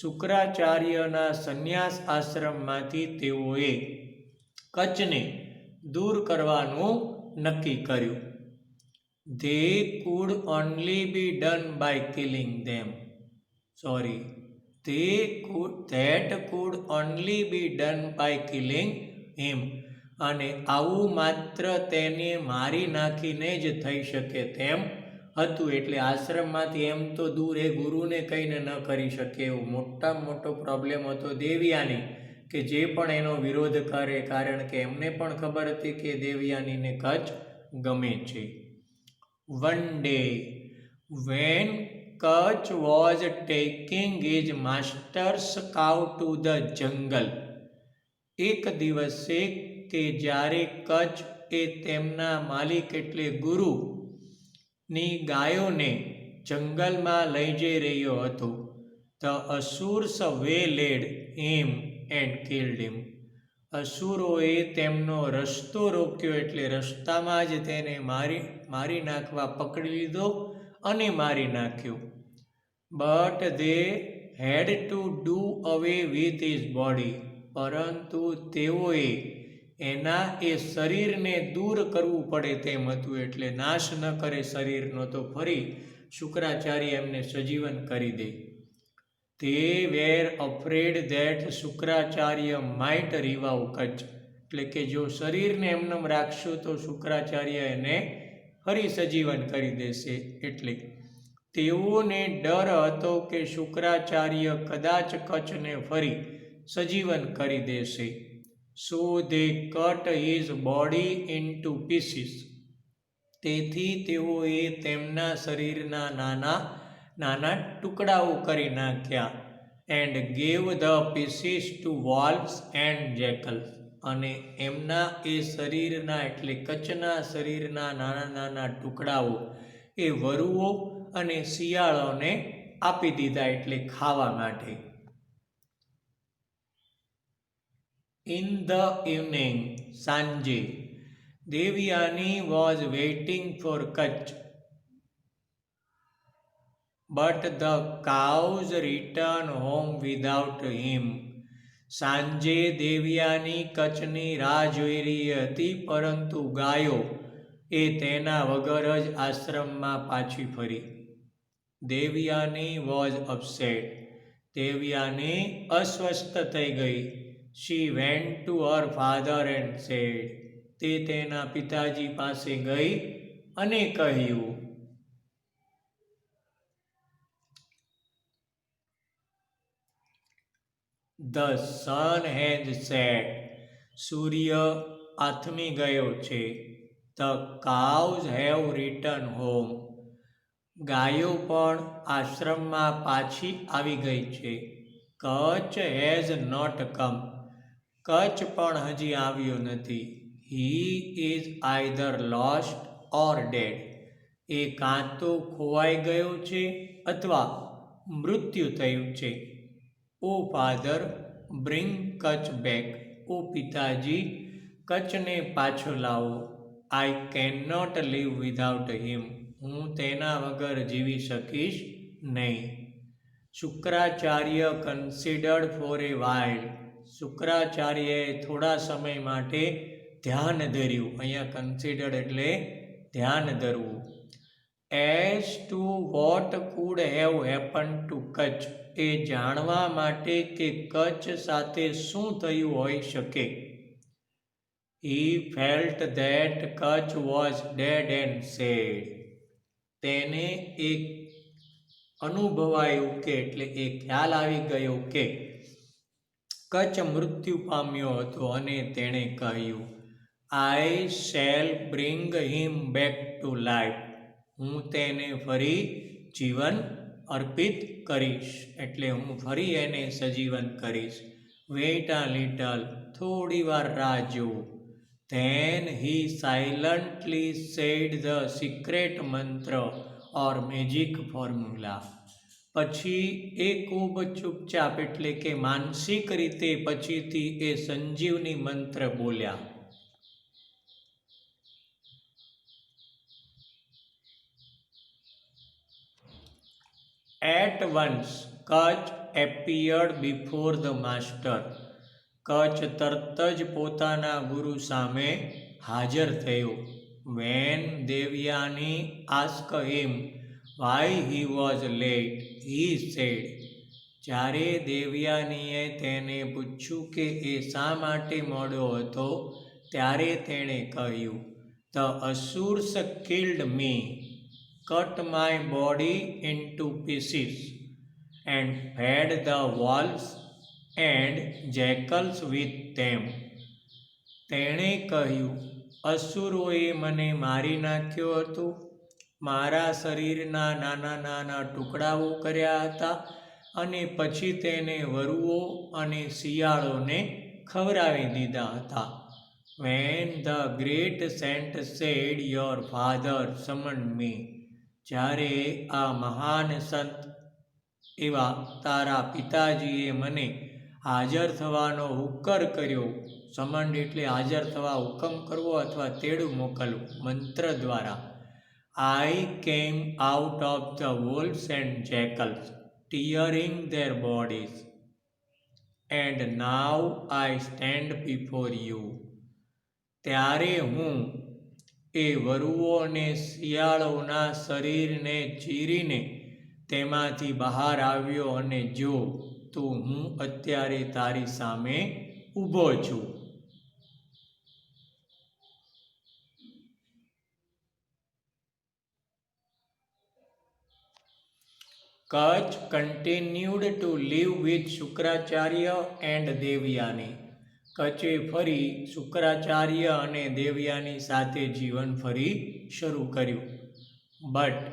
A: શુક્રાચાર્યના સંન્યાસ આશ્રમમાંથી તેઓએ કચ્છને દૂર કરવાનું નક્કી કર્યું. They could only be done by killing them. That could only be done by killing him. અને આવું માત્ર તેને મારી નાખીને જ થઈ શકે તેમ હતું. એટલે આશ્રમમાંથી એમ તો દૂર એ ગુરુને કહીને ન કરી શકે એવો મોટામાં મોટો પ્રોબ્લેમ હતો દેવયાની, કે જે પણ એનો વિરોધ કરે, કારણ કે એમને પણ ખબર હતી કે દેવયાનીને કચ્છ ગમે છે. One day, when Kutch was taking his master's cow to the jungle. એક દિવસે કે જ્યારે કચ્છ એ તેમના માલિક એટલે ગુરુની ગાયોને જંગલમાં લઈ જઈ રહ્યો હતો. The asurs waylaid him and killed him. અસુરોએ તેમનો રસ્તો રોક્યો એટલે રસ્તામાં જ તેને મારી નાખવા પકડી લીધો અને મારી નાખ્યો. But they had to do away with his body. પરંતુ તેઓએ એના એ શરીરને દૂર કરવું પડે તેમ હતું, એટલે નાશ ન કરે શરીરનો તો ફરી શુક્રાચાર્ય એમને સજીવન કરી દે. They were afraid that Shukracharya might revive Kacha. એટલે કે જો શરીરને એમનેમ રાખશો તો શુક્રાચાર્ય એને ફરી સજીવન કરી દેશે. એટલે તેઓને ડર હતો કે શુક્રાચાર્ય કદાચ કચ્છને ફરી સજીવન કરી દેશે. So they cut his body into pieces. તેથી તેઓએ તેમના શરીરના નાના નાના ટુકડાઓ કરી નાખ્યા. And gave the pieces to wolves and jackals. અને એમના એ શરીરના એટલે કચ્છના શરીરના નાના નાના ટુકડાઓ એ વરુઓ અને શિયાળોને આપી દીધા, એટલે ખાવા માટે. ઇન ધ ઇવનિંગ, સાંજે, Devayani was waiting for Kacha, but the cows return home without him. સાંજે દેવયાની કચ્છની રાહ જોઈ રહી હતી, પરંતુ ગાયો એ તેના વગર જ આશ્રમમાં પાછી ફરી. Devyani was upset. દેવયાની અસ્વસ્થ થઈ ગઈ. She went to her father and said. તે તેના પિતાજી પાસે ગઈ અને કહ્યું, ધ સન હેઝ સેટ. સૂર્ય આથમી ગયો છે. The cows have return home. ગાયો પણ આશ્રમમાં પાછી આવી ગઈ છે. Kacha has not come. Kacha પણ હજી આવ્યો નથી. He is either lost or dead. એ કાં તો ખોવાઈ ગયો છે અથવા મૃત્યુ થયું છે. O father, bring Kacha back. ઓ પિતાજી, કચ્છને પાછો લાવો. I can not live without him. હું તેના વગર જીવી શકીશ નહીં. Shukracharya considered for a while. શુક્રાચાર્યએ થોડા સમય માટે ધ્યાન ધર્યું. અહીંયા કન્સિડર્ડ એટલે ધ્યાન ધરવું. As to what could have happen to Kacha. એ જાણવા માટે કે કચ્છ સાથે શું થયું હોઈ શકે. He felt that Kacha was dead and said. તેને એક અનુભવાયું કે એટલે એ ખ્યાલ આવી ગયો કે કચ્છ મૃત્યુ પામ્યો હતો અને તેણે કહ્યું, આઈ shell bring him back to life. હું તેને ફરી જીવન અર્પિત કરીશ, એટલે હું ફરી એને સજીવન કરીશ. Wait a little. થોડી વાર રાહ જુઓ. Then he silently said the secret mantra or magic formula. પછી એ ખૂબ ચૂપચાપ એટલે કે માનસિક રીતે પછીથી એ સંજીવની મંત્ર બોલ્યા. At once Kacha appeared before the master. Kacha તરત જ પોતાના ગુરુ સામે હાજર થયો. When Devayani ask him why he was late, he said. જ્યારે દેવયાનીએ તેને પૂછ્યું કે એ શા માટે મોડો હતો, ત્યારે તેણે કહ્યું, the asurs killed me, cut my body into pieces and fed the wolves and jackals with them. તેણે કહ્યું, અસુરોએ મને મારી નાખ્યો હતો, મારા શરીરના નાના નાના ટુકડાઓ કર્યા હતા અને પછી તેને વરુઓ અને શિયાળોને ખવડાવી દીધા હતા. When the great saint said, Your father summoned me, જ્યારે આ મહાન સંત એવા તારા પિતાજીએ મને હાજર થવાનો હુક્કર કર્યો. સમંડ એટલે હાજર થવા હુકમ કરવો અથવા તેડું મોકલવું મંત્ર દ્વારા. I came out of the wolves and jackals, tearing their bodies, and now I stand before you. ત્યારે હું એ વરુઓ અને શિયાળોના શરીરને ચીરીને તેમાંથી બહાર આવ્યો અને જો તો હું અત્યારે તારી સામે ઊભો છું. Kach continued to live with Shukracharya and Devyani. કચ્છે ફરી શુક્રાચાર્ય અને દેવયાની સાથે જીવન ફરી શરૂ કર્યું. But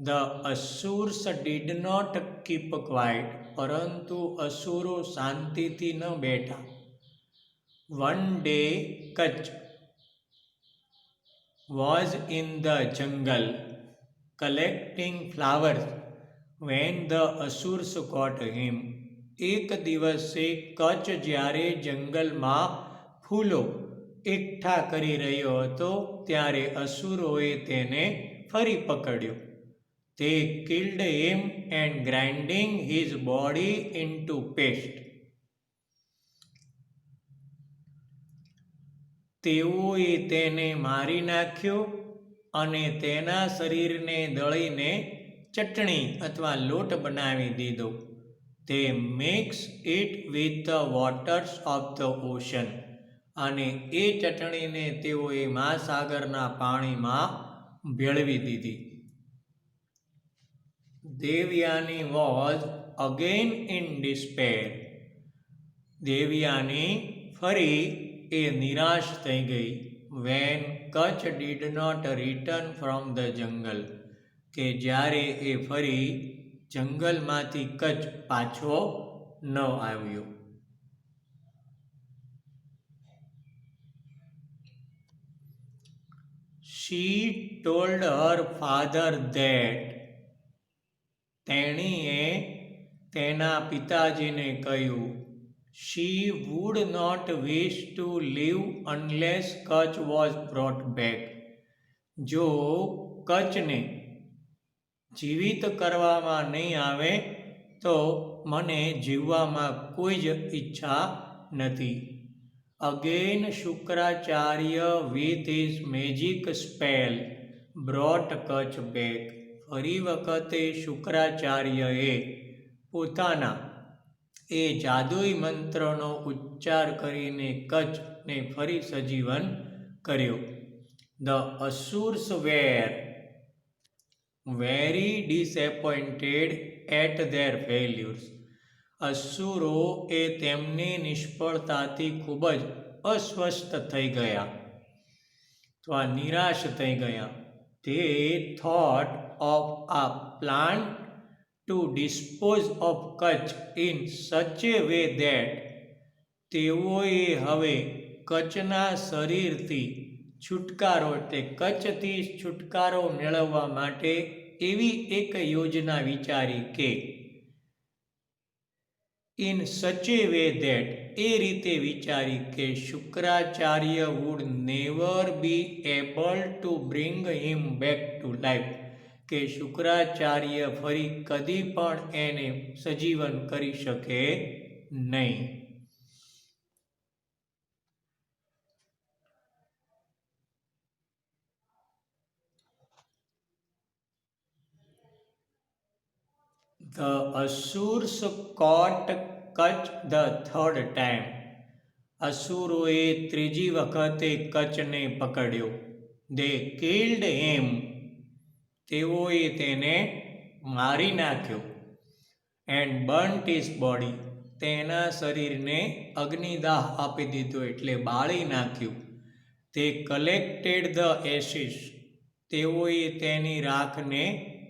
A: the asurs did not keep quiet. પરંતુ અસુરો શાંતિથી ન બેઠા. One day Kacha was in the jungle collecting flowers when the asurs caught him. એક દિવસે કચ્છ જ્યારે જંગલમાં ફૂલો એકઠા કરી રહ્યો હતો ત્યારે અસુરોએ તેને ફરી પકડ્યો. They killed him and grinding his body into paste. તેઓએ તેને મારી નાખ્યો અને તેના શરીરને દળીને ચટણી અથવા લોટ બનાવી દીધો. They mix it with the waters of the ocean. અને એ ચટણીને તેઓએ મહાસાગરના પાણીમાં ભેળવી દીધી. Devyani was again in despair. Devyani ફરી એ નિરાશ થઈ ગઈ. When Kach did not return from the jungle. કે જ્યારે એ ફરી જંગલમાંથી કચ્છ પાછો ન આવ્યો. She told her father that. તેણીએ તેના પિતાજીને કહ્યું. She would not wish to live unless Kach was brought back. જો કચ્છને જીવિત કરવામાં નહીં આવે તો મને જીવવામાં કોઈ જ ઈચ્છા નથી. Again Shukracharya with his magic spell brought Kutch back. ફરી વખતે શુક્રાચાર્યએ પોતાના એ જાદુઈ મંત્રનો ઉચ્ચાર કરીને કચ્છને ફરી સજીવન કર્યો. The asurs were very disappointed at their failures. અસુરો એ તેમની નિષ્ફળતાથી ખૂબ જ અસ્વસ્થ થઈ ગયા અથવા નિરાશ થઈ ગયા. They thought of a plan to dispose of Kach in such a way that તેઓએ હવે કચ્છના શરીરથી છુટકારો એટલે કચ્છથી છુટકારો મેળવવા માટે એવી એક યોજના વિચારી કે in such A way that એ રીતે વિચારી કે Shukracharya would never be able to bring him back to life. કે શુક્રાચાર્ય ફરી કદી પણ એને સજીવન કરી શકે નહીં. The Asurs caught Kach the third time. અસુરોએ ત્રીજી વખતે કચ્છને પકડ્યો. They killed him. તેઓએ તેને મારી નાખ્યો. And burnt his body. તેના શરીરને અગ્નિદાહ આપી દીધો એટલે બાળી નાખ્યું. They collected the ashes. તેઓએ તેની રાખને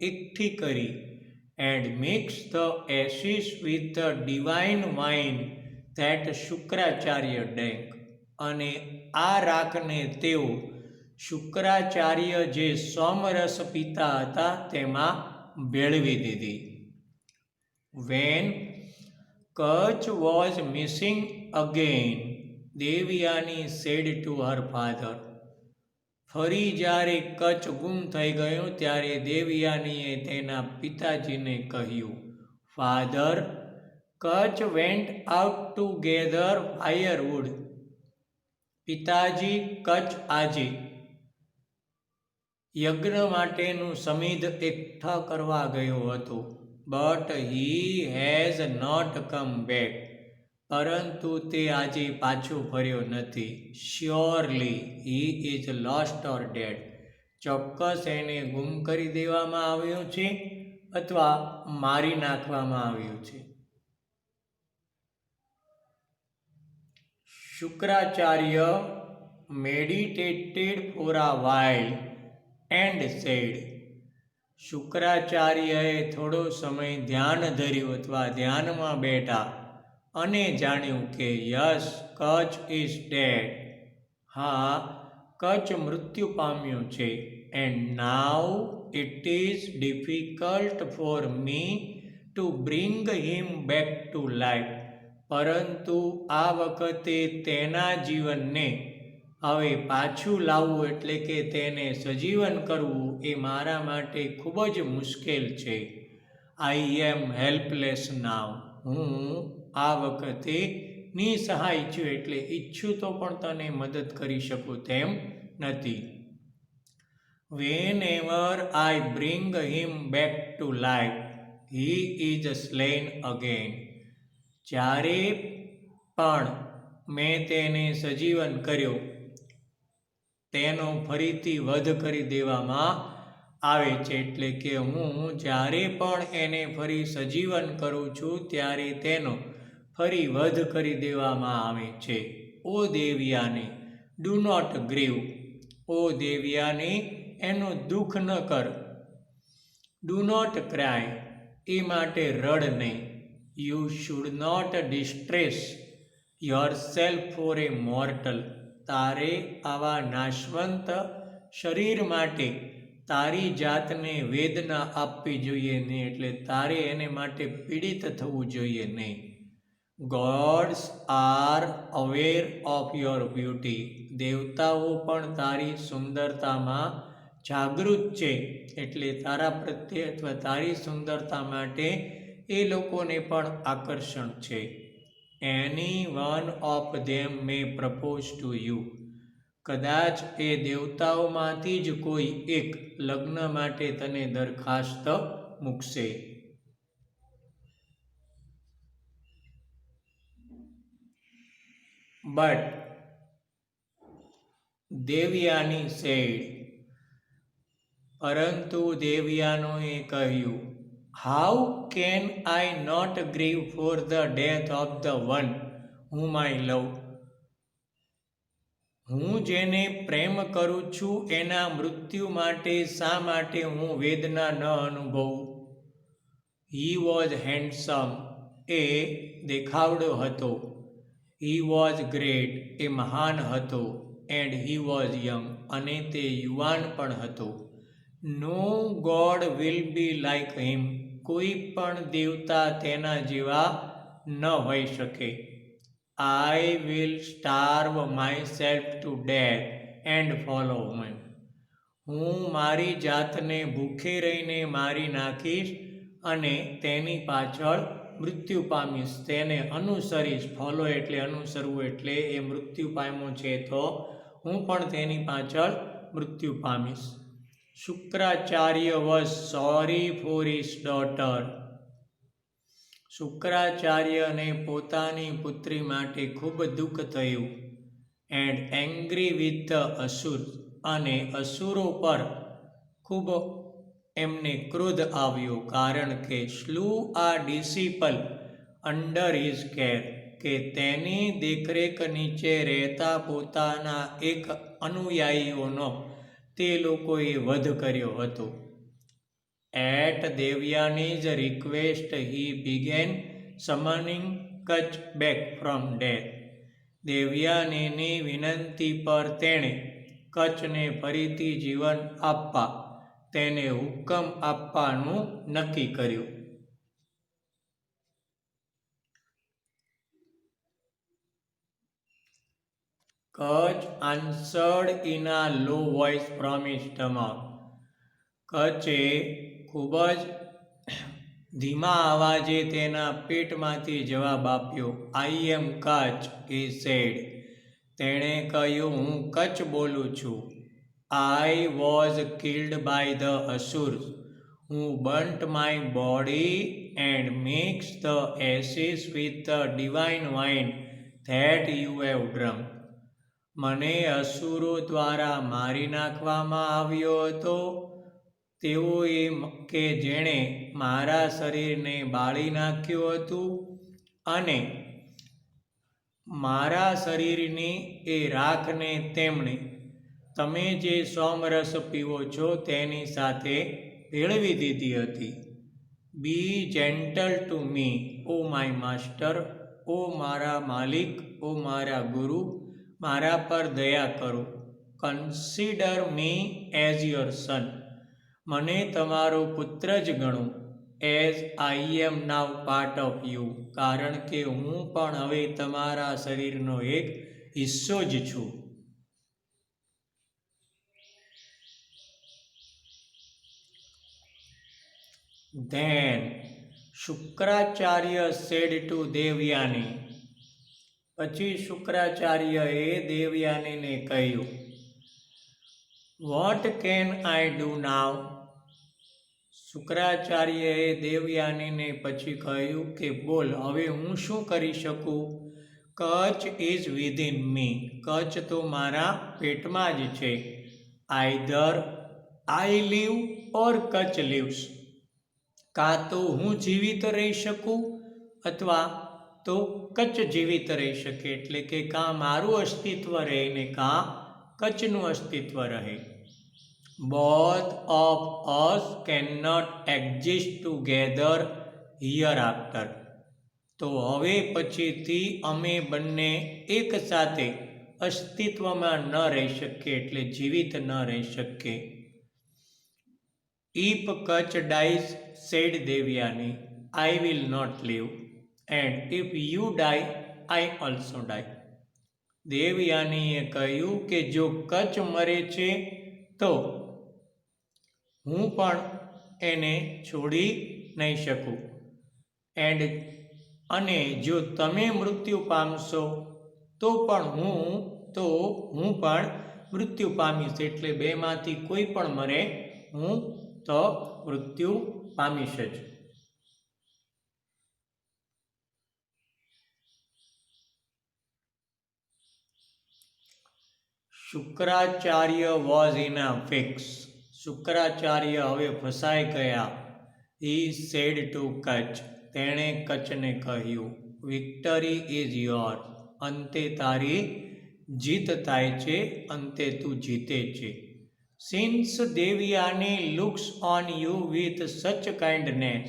A: એકઠી કરી. And mixed the ashes with the divine wine that Shukracharya drank. અને આ રાખને તેઓ શુક્રાચાર્ય જે સોમરસ પીતા હતા તેમાં ભેળવી દીધી. When Kach was missing again, Devayani said to her father. ફરી જ્યારે કચ્છ ગુમ થઈ ગયો ત્યારે દેવયાનીએ તેના પિતાજીને કહ્યું, father, Kacha went out to gather firewood. પિતાજી, કચ્છ આજે યજ્ઞ માટેનું સમિધ એકઠા કરવા ગયો હતો. But he has not come back. પરંતુ તે આજે પાછો ફર્યો નથી. Surely he is lost or dead. ચોક્કસ એને ગુમ કરી દેવામાં આવ્યો છે અથવા મારી નાખવામાં આવ્યો છે. Shukracharya meditated for a while and said. શુક્રાચાર્યએ થોડો સમય ધ્યાન ધર્યું અથવા ધ્યાનમાં બેઠા અને જાણ્યું કે યસ, કચ્છ ઇઝ ડેડ. હા, કચ્છ મૃત્યુ પામ્યો છે. And now it is difficult for me to bring him back to life. પરંતુ આ વખતે તેના જીવનને હવે પાછું લાવવું એટલે કે તેને સજીવન કરવું એ મારા માટે ખૂબ જ મુશ્કેલ છે. આઈ એમ હેલ્પલેસ નાવ. હું આ વખતે નિસહાય છું એટલે ઈચ્છું તો પણ તને મદદ કરી શકું તેમ નથી. Whenever I bring him back to life, he is slain again. જ્યારે પણ મેં તેને સજીવન કર્યો તેનો ફરીથી વધ કરી દેવામાં આવે છે. એટલે કે હું જ્યારે પણ એને ફરી સજીવન કરું છું ત્યારે તેનો ફરી વધ કરી દેવામાં આવે છે. ઓ દેવયાની, ડુ નોટ ગ્રીવ. ઓ દેવયાની, એનું દુઃખ ન કર. Do not cry. એ માટે રડ નહીં. You should not distress yourself for a mortal. તારે આવા નાશવંત શરીર માટે તારી જાતને વેદના આપવી જોઈએ નહીં. એટલે તારે એને માટે પીડિત થવું જોઈએ નહીં. Gods are aware of your beauty. દેવતાઓ પણ તારી સુંદરતામાં જાગૃત છે. એટલે તારા પ્રત્યે અથવા તારી સુંદરતા માટે એ લોકોને પણ આકર્ષણ છે. Any one of them may propose to you. કદાચ એ દેવતાઓમાંથી જ કોઈ એક લગ્ન માટે તને દરખાસ્ત મૂકશે. But Devayani said. પરંતુ દેવયાનોએ કહ્યું, how can I not grieve for the death of the one whom I love. હું જેને પ્રેમ કરું છું એના મૃત્યુ માટે શા માટે હું વેદના ન અનુભવું. He was handsome. એ દેખાવડો હતો. He was great. એ મહાન હતો. And he was young. અને તે યુવાન પણ હતો. નો ગોડ વિલ બી લાઈક હિમ. કોઈ પણ દેવતા તેના જેવા ન હોઈ શકે. I will starve myself to death and follow him. હું મારી જાતને ભૂખે રહીને મારી નાખીશ અને તેની પાછળ મૃત્યુ પામીશ. તેને અનુસરીશ. ફોલો એટલે અનુસરવું. એટલે એ મૃત્યુ પામ્યો છે તો હું પણ તેની પાછળ મૃત્યુ પામીશ. Shukracharya was sorry for his daughter. શુક્રાચાર્યને પોતાની પુત્રી માટે ખૂબ દુઃખ થયું. And angry with the asur. અને અસુરો પર ખૂબ એમને ક્રોધ આવ્યો. કારણ કે સ્લૂ આ ડિસિપલ અંડર હિઝ કેર. કે તેની દેખરેખ નીચે રહેતા પોતાના એક અનુયાયીઓનો તે લોકોએ વધ કર્યો હતો. At Devyani's request, he began summoning Kach back from death. દેવયાનીની વિનંતી પર તેણે કચ્છને ફરીથી જીવન આપવા તેને હુકમ આપવાનું નક્કી કર્યું. Kutch answered in a low voice from his stomach. કચ્છે ખૂબ જ ધીમા અવાજે તેના પેટમાંથી જવાબ આપ્યો. આઈ એમ કચ્છ, he said. તેણે કહ્યું, હું કચ્છ બોલું છું. I was killed by the Asurs, who burnt my body and mixed the ashes with the divine wine that you have drunk. મને અસુરો દ્વારા મારી નાખવામાં આવ્યો હતો. તેઓએ કે જેણે મારા શરીરને બાળી નાખ્યું હતું અને મારા શરીરની એ રાખને તેમણે તમે જે સોમરસ પીવો છો તેની સાથે ભેળવી દીધી હતી. Be gentle to me, O my master. ઓ મારા માલિક, ઓ મારા ગુરુ, મારા પર દયા કરો. Consider me as your son. મને તમારો પુત્ર જ ગણો. As I am now part of you. કારણ કે હું પણ હવે તમારા શરીરનો એક હિસ્સો જ છું. Then Shukracharya said to Devyani. પછી શુક્રાચાર્યએ દેવયાનીને કહ્યું, What can I do now? શુક્રાચાર્યએ દેવયાનીને પછી કહ્યું કે બોલ, હવે હું શું કરી શકું? કચ્છ ઇઝ વિધિન મી. કચ્છ તો મારા પેટમાં જ છે. Either I live or Kutch leaves. કાં તો હું જીવિત રહી શકું અથવા તો કચ્છ જીવિત રહી શકે. એટલે કે કાં મારું અસ્તિત્વ રહે ને કાં કચ્છનું અસ્તિત્વ રહે. Both of us cannot exist together hereafter. તો હવે પછીથી અમે બંને એક સાથે અસ્તિત્વમાં ન રહી શકીએ, એટલે જીવિત ન રહી શકીએ. If Kutch dies, said Devyani, I will not live. And if you die, I also die. દેવયાનીએ કહ્યું કે જો કચ્છ મરે છે તો હું પણ એને છોડી નહીં શકું. અને જો તમે મૃત્યુ પામશો તો હું પણ મૃત્યુ પામીશ. એટલે બેમાંથી કોઈ પણ મરે, હું તો મૃત્યુ પામીશ જ. Shukracharya was in a fix. Shukracharya હવે ફસાઈ ગયા. He said to Kutch. તેણે કચ્છને કહ્યું, વિક્ટરી ઇઝ યોર. અંતે તારી જીત થાય છે, અંતે તું જીતે છે. Since Devyani looks on you with such kindness.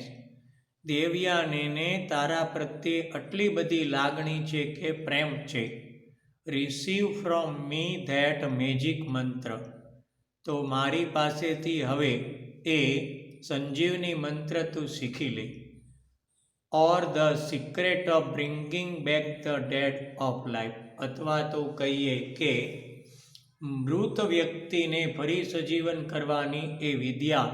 A: દેવયાનીને તારા પ્રત્યે આટલી બધી લાગણી છે કે પ્રેમ છે. Receive from me that magic mantra. તો મારી પાસેથી હવે એ સંજીવની મંત્ર તું શીખી લે. Or the secret of bringing back the dead of life. અથવા તો કહીએ કે મૃત વ્યક્તિને ફરી સજીવન કરવાની એ વિદ્યા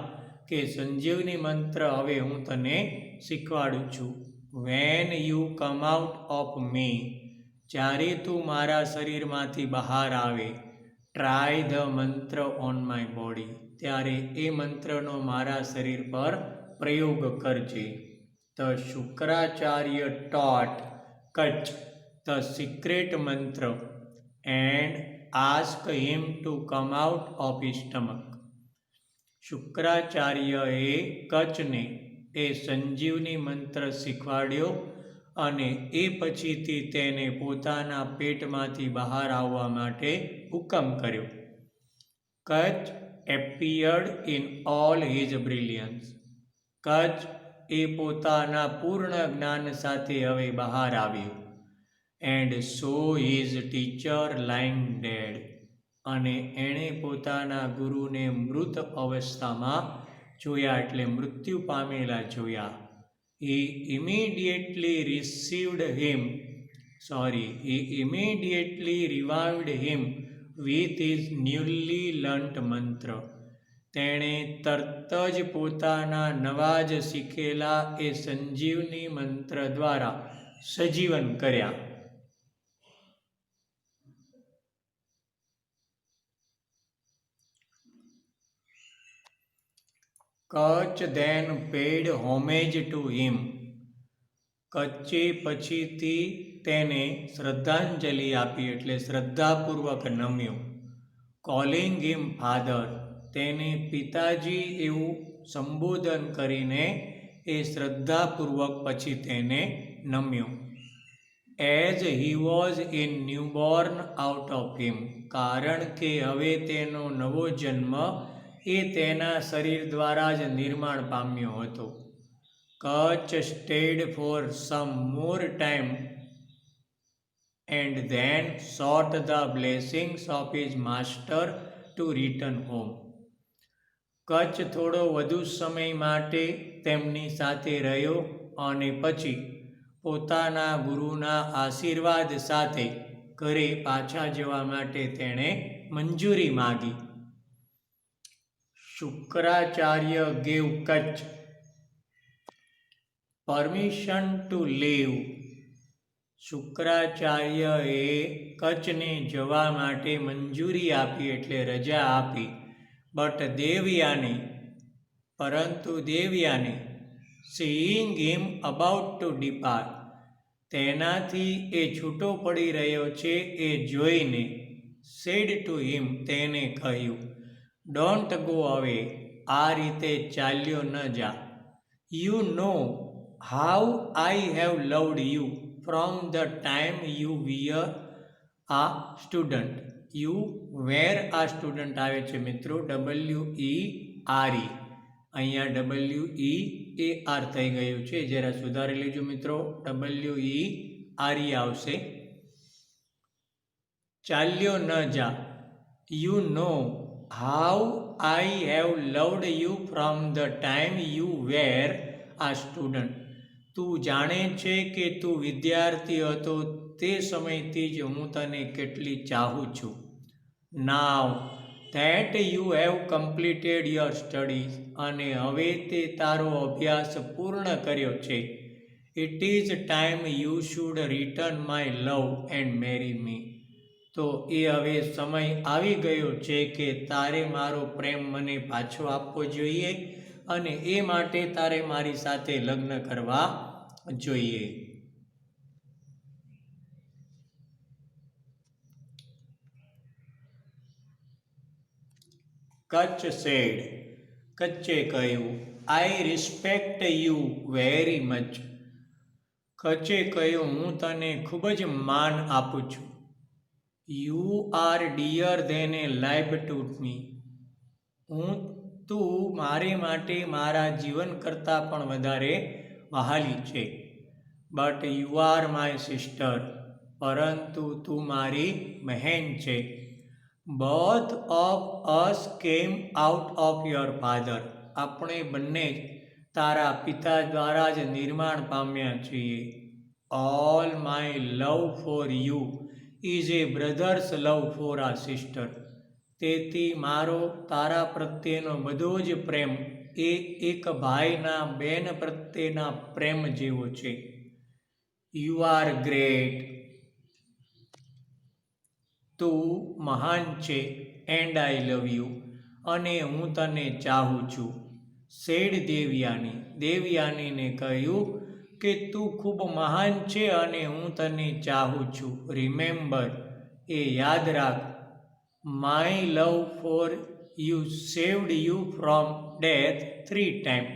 A: કે સંજીવની મંત્ર હવે હું તને શીખવાડું છું. When you come out of me. જ્યારે તું મારા શરીરમાંથી બહાર આવે. Try the mantra on my body. ત્યારે એ મંત્રનો મારા શરીર પર પ્રયોગ કરજે. The Shukracharya taught Kacha the secret mantra and ask him to come out of his stomach. શુક્રાચાર્યએ કચ્છને એ સંજીવની મંત્ર શીખવાડ્યો અને એ પછીથી તેને પોતાના પેટમાંથી બહાર આવવા માટે હુકમ કર્યો. Kacha appeared in all his brilliance. Kacha એ પોતાના પૂર્ણ જ્ઞાન સાથે હવે બહાર આવ્યો. And saw his teacher lying dead. અને એણે પોતાના ગુરુને મૃત અવસ્થામાં જોયા, એટલે મૃત્યુ પામેલા જોયા. He immediately revived him with his newly learnt મંત્ર. તેણે તરત જ પોતાના નવા જ શીખેલા એ સંજીવની મંત્ર દ્વારા સજીવન કર્યા. Kutch then paid homage to him. કચ્છે પછીથી તેને શ્રદ્ધાંજલિ આપી, એટલે શ્રદ્ધાપૂર્વક નમ્યો. કોલિંગ હિમ ફાધર. તેને પિતાજી એવું સંબોધન કરીને એ શ્રદ્ધાપૂર્વક પછી તેને નમ્યો. As he was in newborn out of him. કારણ કે હવે તેનો નવો જન્મ એ તેના શરીર દ્વારા જ નિર્માણ પામ્યો હતો. Kutch stayed for some more time and then sought the blessings of his master to return home. Kutch થોડો વધુ સમય માટે તેમની સાથે રહ્યો અને પછી પોતાના ગુરુના આશીર્વાદ સાથે ઘરે પાછા જવા માટે તેણે મંજૂરી માગી. Shukracharya gave Kutch permission to leave. શુક્રાચાર્યએ કચ્છને જવા માટે મંજૂરી આપી, એટલે રજા આપી. પરંતુ Devyani seeing him about to depart, તેનાથી એ છૂટો પડી રહ્યો છે એ જોઈને said to him, તેને કહ્યું, don't go away. આ રીતે ચાલ્યો ન જા. You know how I have loved you from the time you were a student. You were a student આવે છે મિત્રો, WERE. અહીંયા WEAR થઈ ગયું છે, જરા સુધારી લેજો મિત્રો, WERE આવશે. ચાલ્યો ન જા. You know how I have loved you from the time you were a student. તું જાણે છે કે તું વિદ્યાર્થી હતો તે સમયથી જ હું તને કેટલી ચાહું છું. Now that you have completed your studies, અને હવે તે તારો અભ્યાસ પૂર્ણ કર્યો છે, it is time you should return my love and marry me. તો એ હવે સમય આવી ગયો છે કે તારે મારો પ્રેમ મને પાછો આપવો જોઈએ અને એ માટે તારે મારી સાથે લગ્ન કરવા જોઈએ. કચ્છ said. કચ્છે કહ્યું, I respect you very much. કચ્છે કહ્યું, હું તને ખૂબ જ માન આપું છું. You are dear than a life to me. તું મારે માટે મારા જીવન કરતાં પણ વધારે વહાલી છે. But you are my sister. પરંતુ તું મારી બહેન છે. Both of us came out of your father. આપણે બંને તારા પિતા દ્વારા જ નિર્માણ પામ્યા છીએ. All my love for you is a brother's love for a sister. તેથી મારો તારા પ્રત્યેનો બધો જ પ્રેમ એ એક ભાઈના બેન પ્રત્યેના પ્રેમ જેવો છે. You are great. તું મહાન છે. And I love you. અને હું તને ચાહું છું. said દેવયાની. દેવયાનીને કહ્યું કે તું ખૂબ મહાન છે અને હું તને ચાહું છું. Remember, એ યાદ રાખ, my love for you saved you from death 3 times.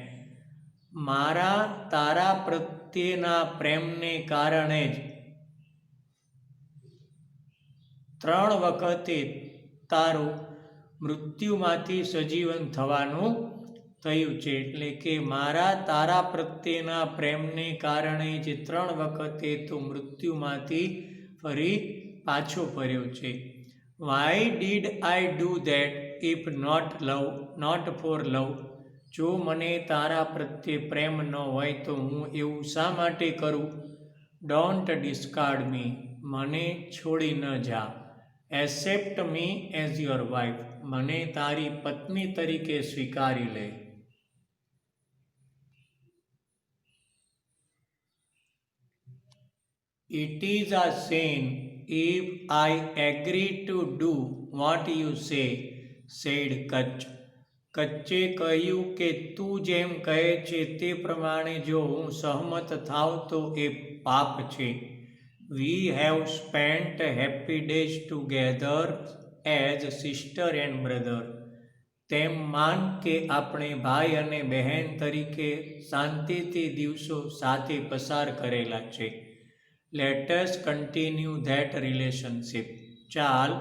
A: મારા તારા પ્રત્યેના પ્રેમને કારણે જ 3 વખતે તારું મૃત્યુમાંથી સજીવન થવાનું થયું છે. એટલે કે મારા તારા પ્રત્યેના પ્રેમને કારણે જ 3 વખતે તું મૃત્યુમાંથી ફરી પાછો ફર્યો છે. Why did I do that if not for love? જો મને તારા પ્રત્યે પ્રેમ ન હોય તો હું એવું શા માટે કરું? ડોન્ટ ડિસ્કાર્ડ મી, મને છોડી ન જા. Accept me as your wife, મને તારી પત્ની તરીકે સ્વીકારી લે. It is a sin if I agree to do what you say, said Kutch. કચ્છે કહ્યું કે તું જેમ કહે છે તે પ્રમાણે જો હું સહમત થાવ તો એ પાપ છે. We have spent happy days together as sister and brother. તેમ માન કે આપણે ભાઈ અને બહેન તરીકે શાંતિથી દિવસો સાથે પસાર કરેલા છે. Let us continue that relationship. ચાલ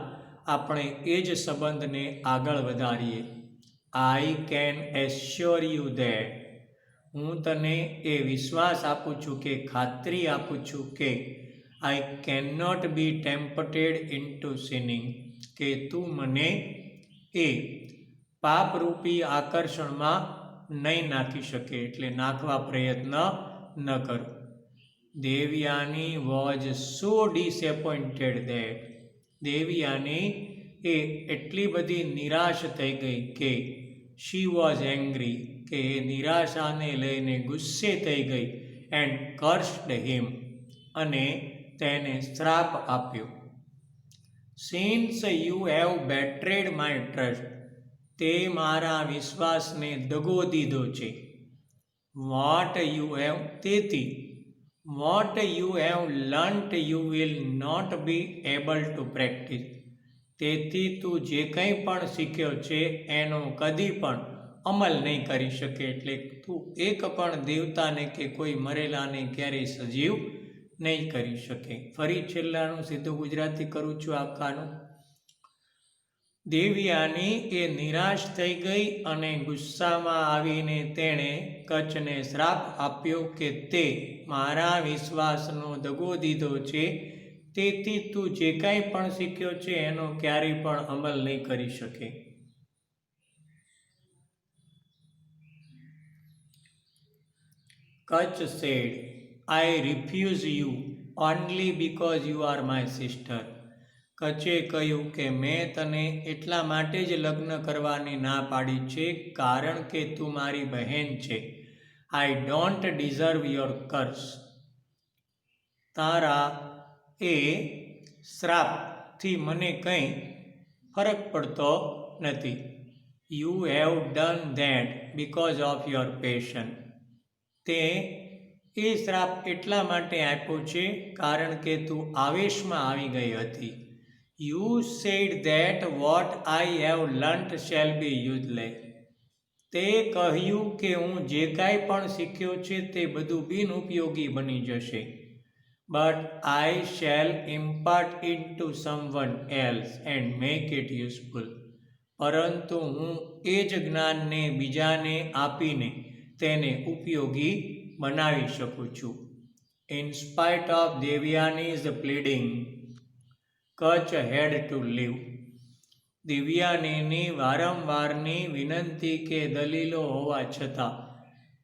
A: આપણે એ જ સંબંધને આગળ વધારીએ. I can assure you that. હું તને એ વિશ્વાસ આપું છું કે ખાતરી આપું છું કે I cannot be tempted into sinning. કે તું મને એ પાપરૂપી આકર્ષણમાં નહીં નાખી શકે, એટલે નાખવા પ્રયત્ન ન કર. Devyani was so disappointed that. Devyani એ એટલી બધી નિરાશ થઈ ગઈ કે શી વોઝ એંગ્રી, કે એ નિરાશાને લઈને ગુસ્સે થઈ ગઈ. એન્ડ કર્સ્ડ હિમ, અને તેને શ્રાપ આપ્યો. Since you have betrayed my trust, તે મારા વિશ્વાસને દગો દીધો છે. વોટ યુ હેવ, તેથી what you have learnt you will not be able to practise. તેથી તું જે કંઈ પણ શીખ્યો છે એનો કદી પણ અમલ નહીં કરી શકે. એટલે તું એક પણ દેવતાને કે કોઈ મરેલાને ક્યારેય સજીવ નહીં કરી શકે. ફરી છેલ્લાનું સીધું ગુજરાતી કરું છું આખાનું. દેવયાની એ નિરાશ થઈ ગઈ અને ગુસ્સામાં આવીને તેણે કચ્છને શ્રાપ આપ્યો કે તે મારા વિશ્વાસનો દગો દીધો છે, તેથી તું જે કાંઈ પણ શીખ્યો છે એનો ક્યારેય પણ અમલ નહીં કરી શકે. Kutch said, I refuse you only because you are my sister. કચ્છે કહ્યું કે મેં તને એટલા માટે જ લગ્ન કરવાની ના પાડી છે કારણ કે તું મારી બહેન છે. I don't deserve your curse. તારા એ શ્રાપથી મને કંઈ ફરક પડતો નથી. You have done that because of your passion. તે એ શ્રાપ એટલા માટે આપ્યો છે કારણ કે તું આવેશમાં આવી ગઈ હતી. You said that what I have learnt shall be useless. તે કહ્યું કે હું જે કાંઈ પણ શીખ્યો છે તે બધું બિનઉપયોગી બની જશે. But I shall impart it to someone else and make it useful. પરંતુ હું એ જ જ્ઞાનને બીજાને આપીને તેને ઉપયોગી બનાવી શકું છું. In spite of Devyani's pleading, Kacha had to leave. દિવ્યાનીની વારંવારની વિનંતી કે દલીલો હોવા છતાં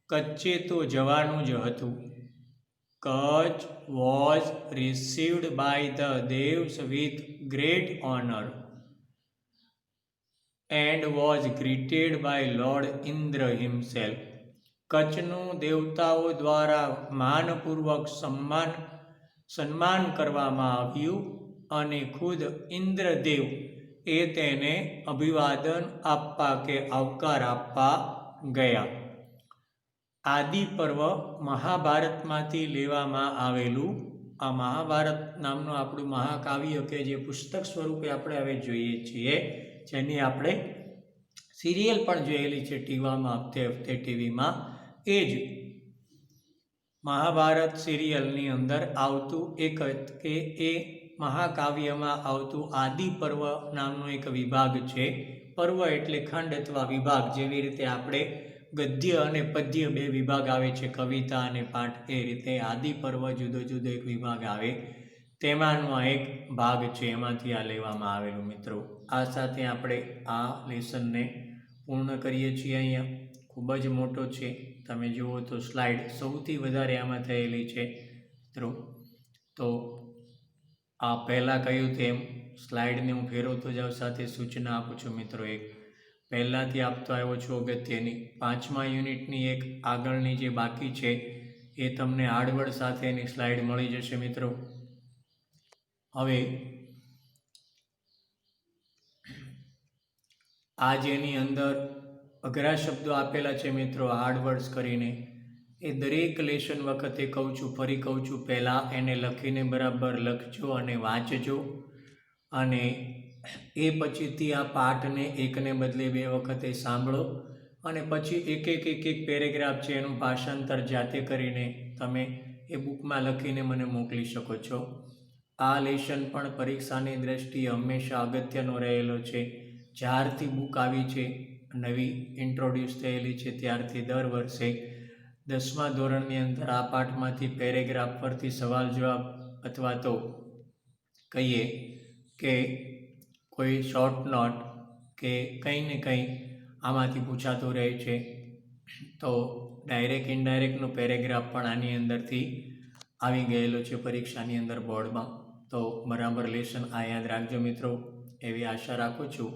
A: કચ્છે તો જવાનું જ હતું. Kacha was received by the Devs with great honour and was greeted by lord Indra himself. કચ્છનું દેવતાઓ દ્વારા માનપૂર્વક સન્માન કરવામાં આવ્યું અને ખુદ ઇન્દ્રદેવ એ તેને અભિવાદન આપવા કે આવકાર આપવા ગયા. આદિ પર્વ મહાભારતમાંથી લેવામાં આવેલું આ મહાભારત નામનું આપણું મહાકાવ્ય કે જે પુસ્તક સ્વરૂપે આપણે હવે જોઈએ છીએ, જેની આપણે સિરિયલ પણ જોયેલી છે ટીવીમાં, હફતે ટીવીમાં. એ જ મહાભારત સિરિયલની અંદર આવતું એક કે એ મહાકાવ્યમાં આવતું આદિ પર્વ નામનો એક વિભાગ છે. પર્વ એટલે ખંડ અથવા વિભાગ. જેવી રીતે આપણે ગદ્ય અને પદ્ય બે વિભાગ આવે છે, કવિતા અને પાઠ, એ રીતે આદિ પર્વ જુદો જુદો એક વિભાગ આવે તેમાંનો આ એક ભાગ છે, એમાંથી આ લેવામાં આવેલું મિત્રો. આ સાથે આપણે આ લેસનને પૂર્ણ કરીએ છીએ. અહીંયા ખૂબ જ મોટો છે, તમે જુઓ તો સ્લાઇડ સૌથી વધારે આમાં થયેલી છે મિત્રો. તો આ પહેલાં કહ્યું તેમ સ્લાઇડને હું ફેરવતો જાઉં, સાથે સૂચના આપું છું મિત્રો. એક પહેલાંથી આપતો આવ્યો છું અગત્યની 5મા યુનિટની એક આગળની જે બાકી છે એ તમને હાર્ડવર્ડ સાથેની સ્લાઇડ મળી જશે મિત્રો. હવે આ જેની અંદર અઘરા શબ્દો આપેલા છે મિત્રો, હાર્ડવર્ડ્સ કરીને, એ દરેક લેશન વખતે કહું છું, ફરી કહું છું, પહેલાં એને લખીને બરાબર લખજો અને વાંચજો, અને એ પછીથી આ પાઠને એકને બદલે 2 વખતે સાંભળો, અને પછી એક પેરેગ્રાફ છે એનું ભાષાંતર જાતે કરીને તમે એ બુકમાં લખીને મને મોકલી શકો છો. આ લેશન પણ પરીક્ષાની દ્રષ્ટિએ હંમેશા અગત્યનો રહેલો છે. જ્યારથી બુક આવી છે, નવી ઇન્ટ્રોડ્યુસ થયેલી છે, ત્યારથી દર વર્ષે 10મા ધોરણની અંદર આ પાઠમાંથી પેરેગ્રાફ પરથી સવાલ જવાબ અથવા તો કહીએ કે કોઈ શોર્ટ નોટ કે કંઈ ને કંઈ આમાંથી પૂછાતું રહે છે. તો ડાયરેક્ટ ઇનડાયરેક્ટનો પેરેગ્રાફ પણ આની અંદરથી આવી ગયેલો છે પરીક્ષાની અંદર બોર્ડમાં. તો બરાબર લેશન આ યાદ રાખજો મિત્રો. એવી આશા રાખું છું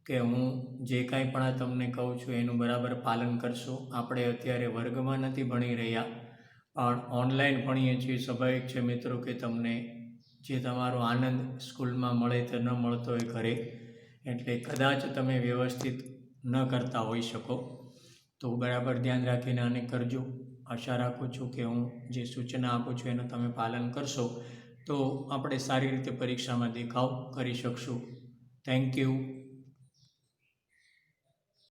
A: કે હું જે કાંઈ પણ આ તમને કહું છું એનું બરાબર પાલન કરશો. આપણે અત્યારે વર્ગમાં નથી ભણી રહ્યા, પણ ઓનલાઈન ભણીએ છીએ. સ્વાભાવિક છે મિત્રો કે તમને જે તમારો આનંદ સ્કૂલમાં મળે તે ન મળતો હોય ઘરે, એટલે કદાચ તમે વ્યવસ્થિત ન કરતા હોઈ શકો. તો બરાબર ધ્યાન રાખીને આને કરજો. આશા રાખું છું કે હું જે સૂચના આપું છું એનું તમે પાલન કરશો તો આપણે સારી રીતે પરીક્ષામાં દેખાવ કરી શકશું. Thank you.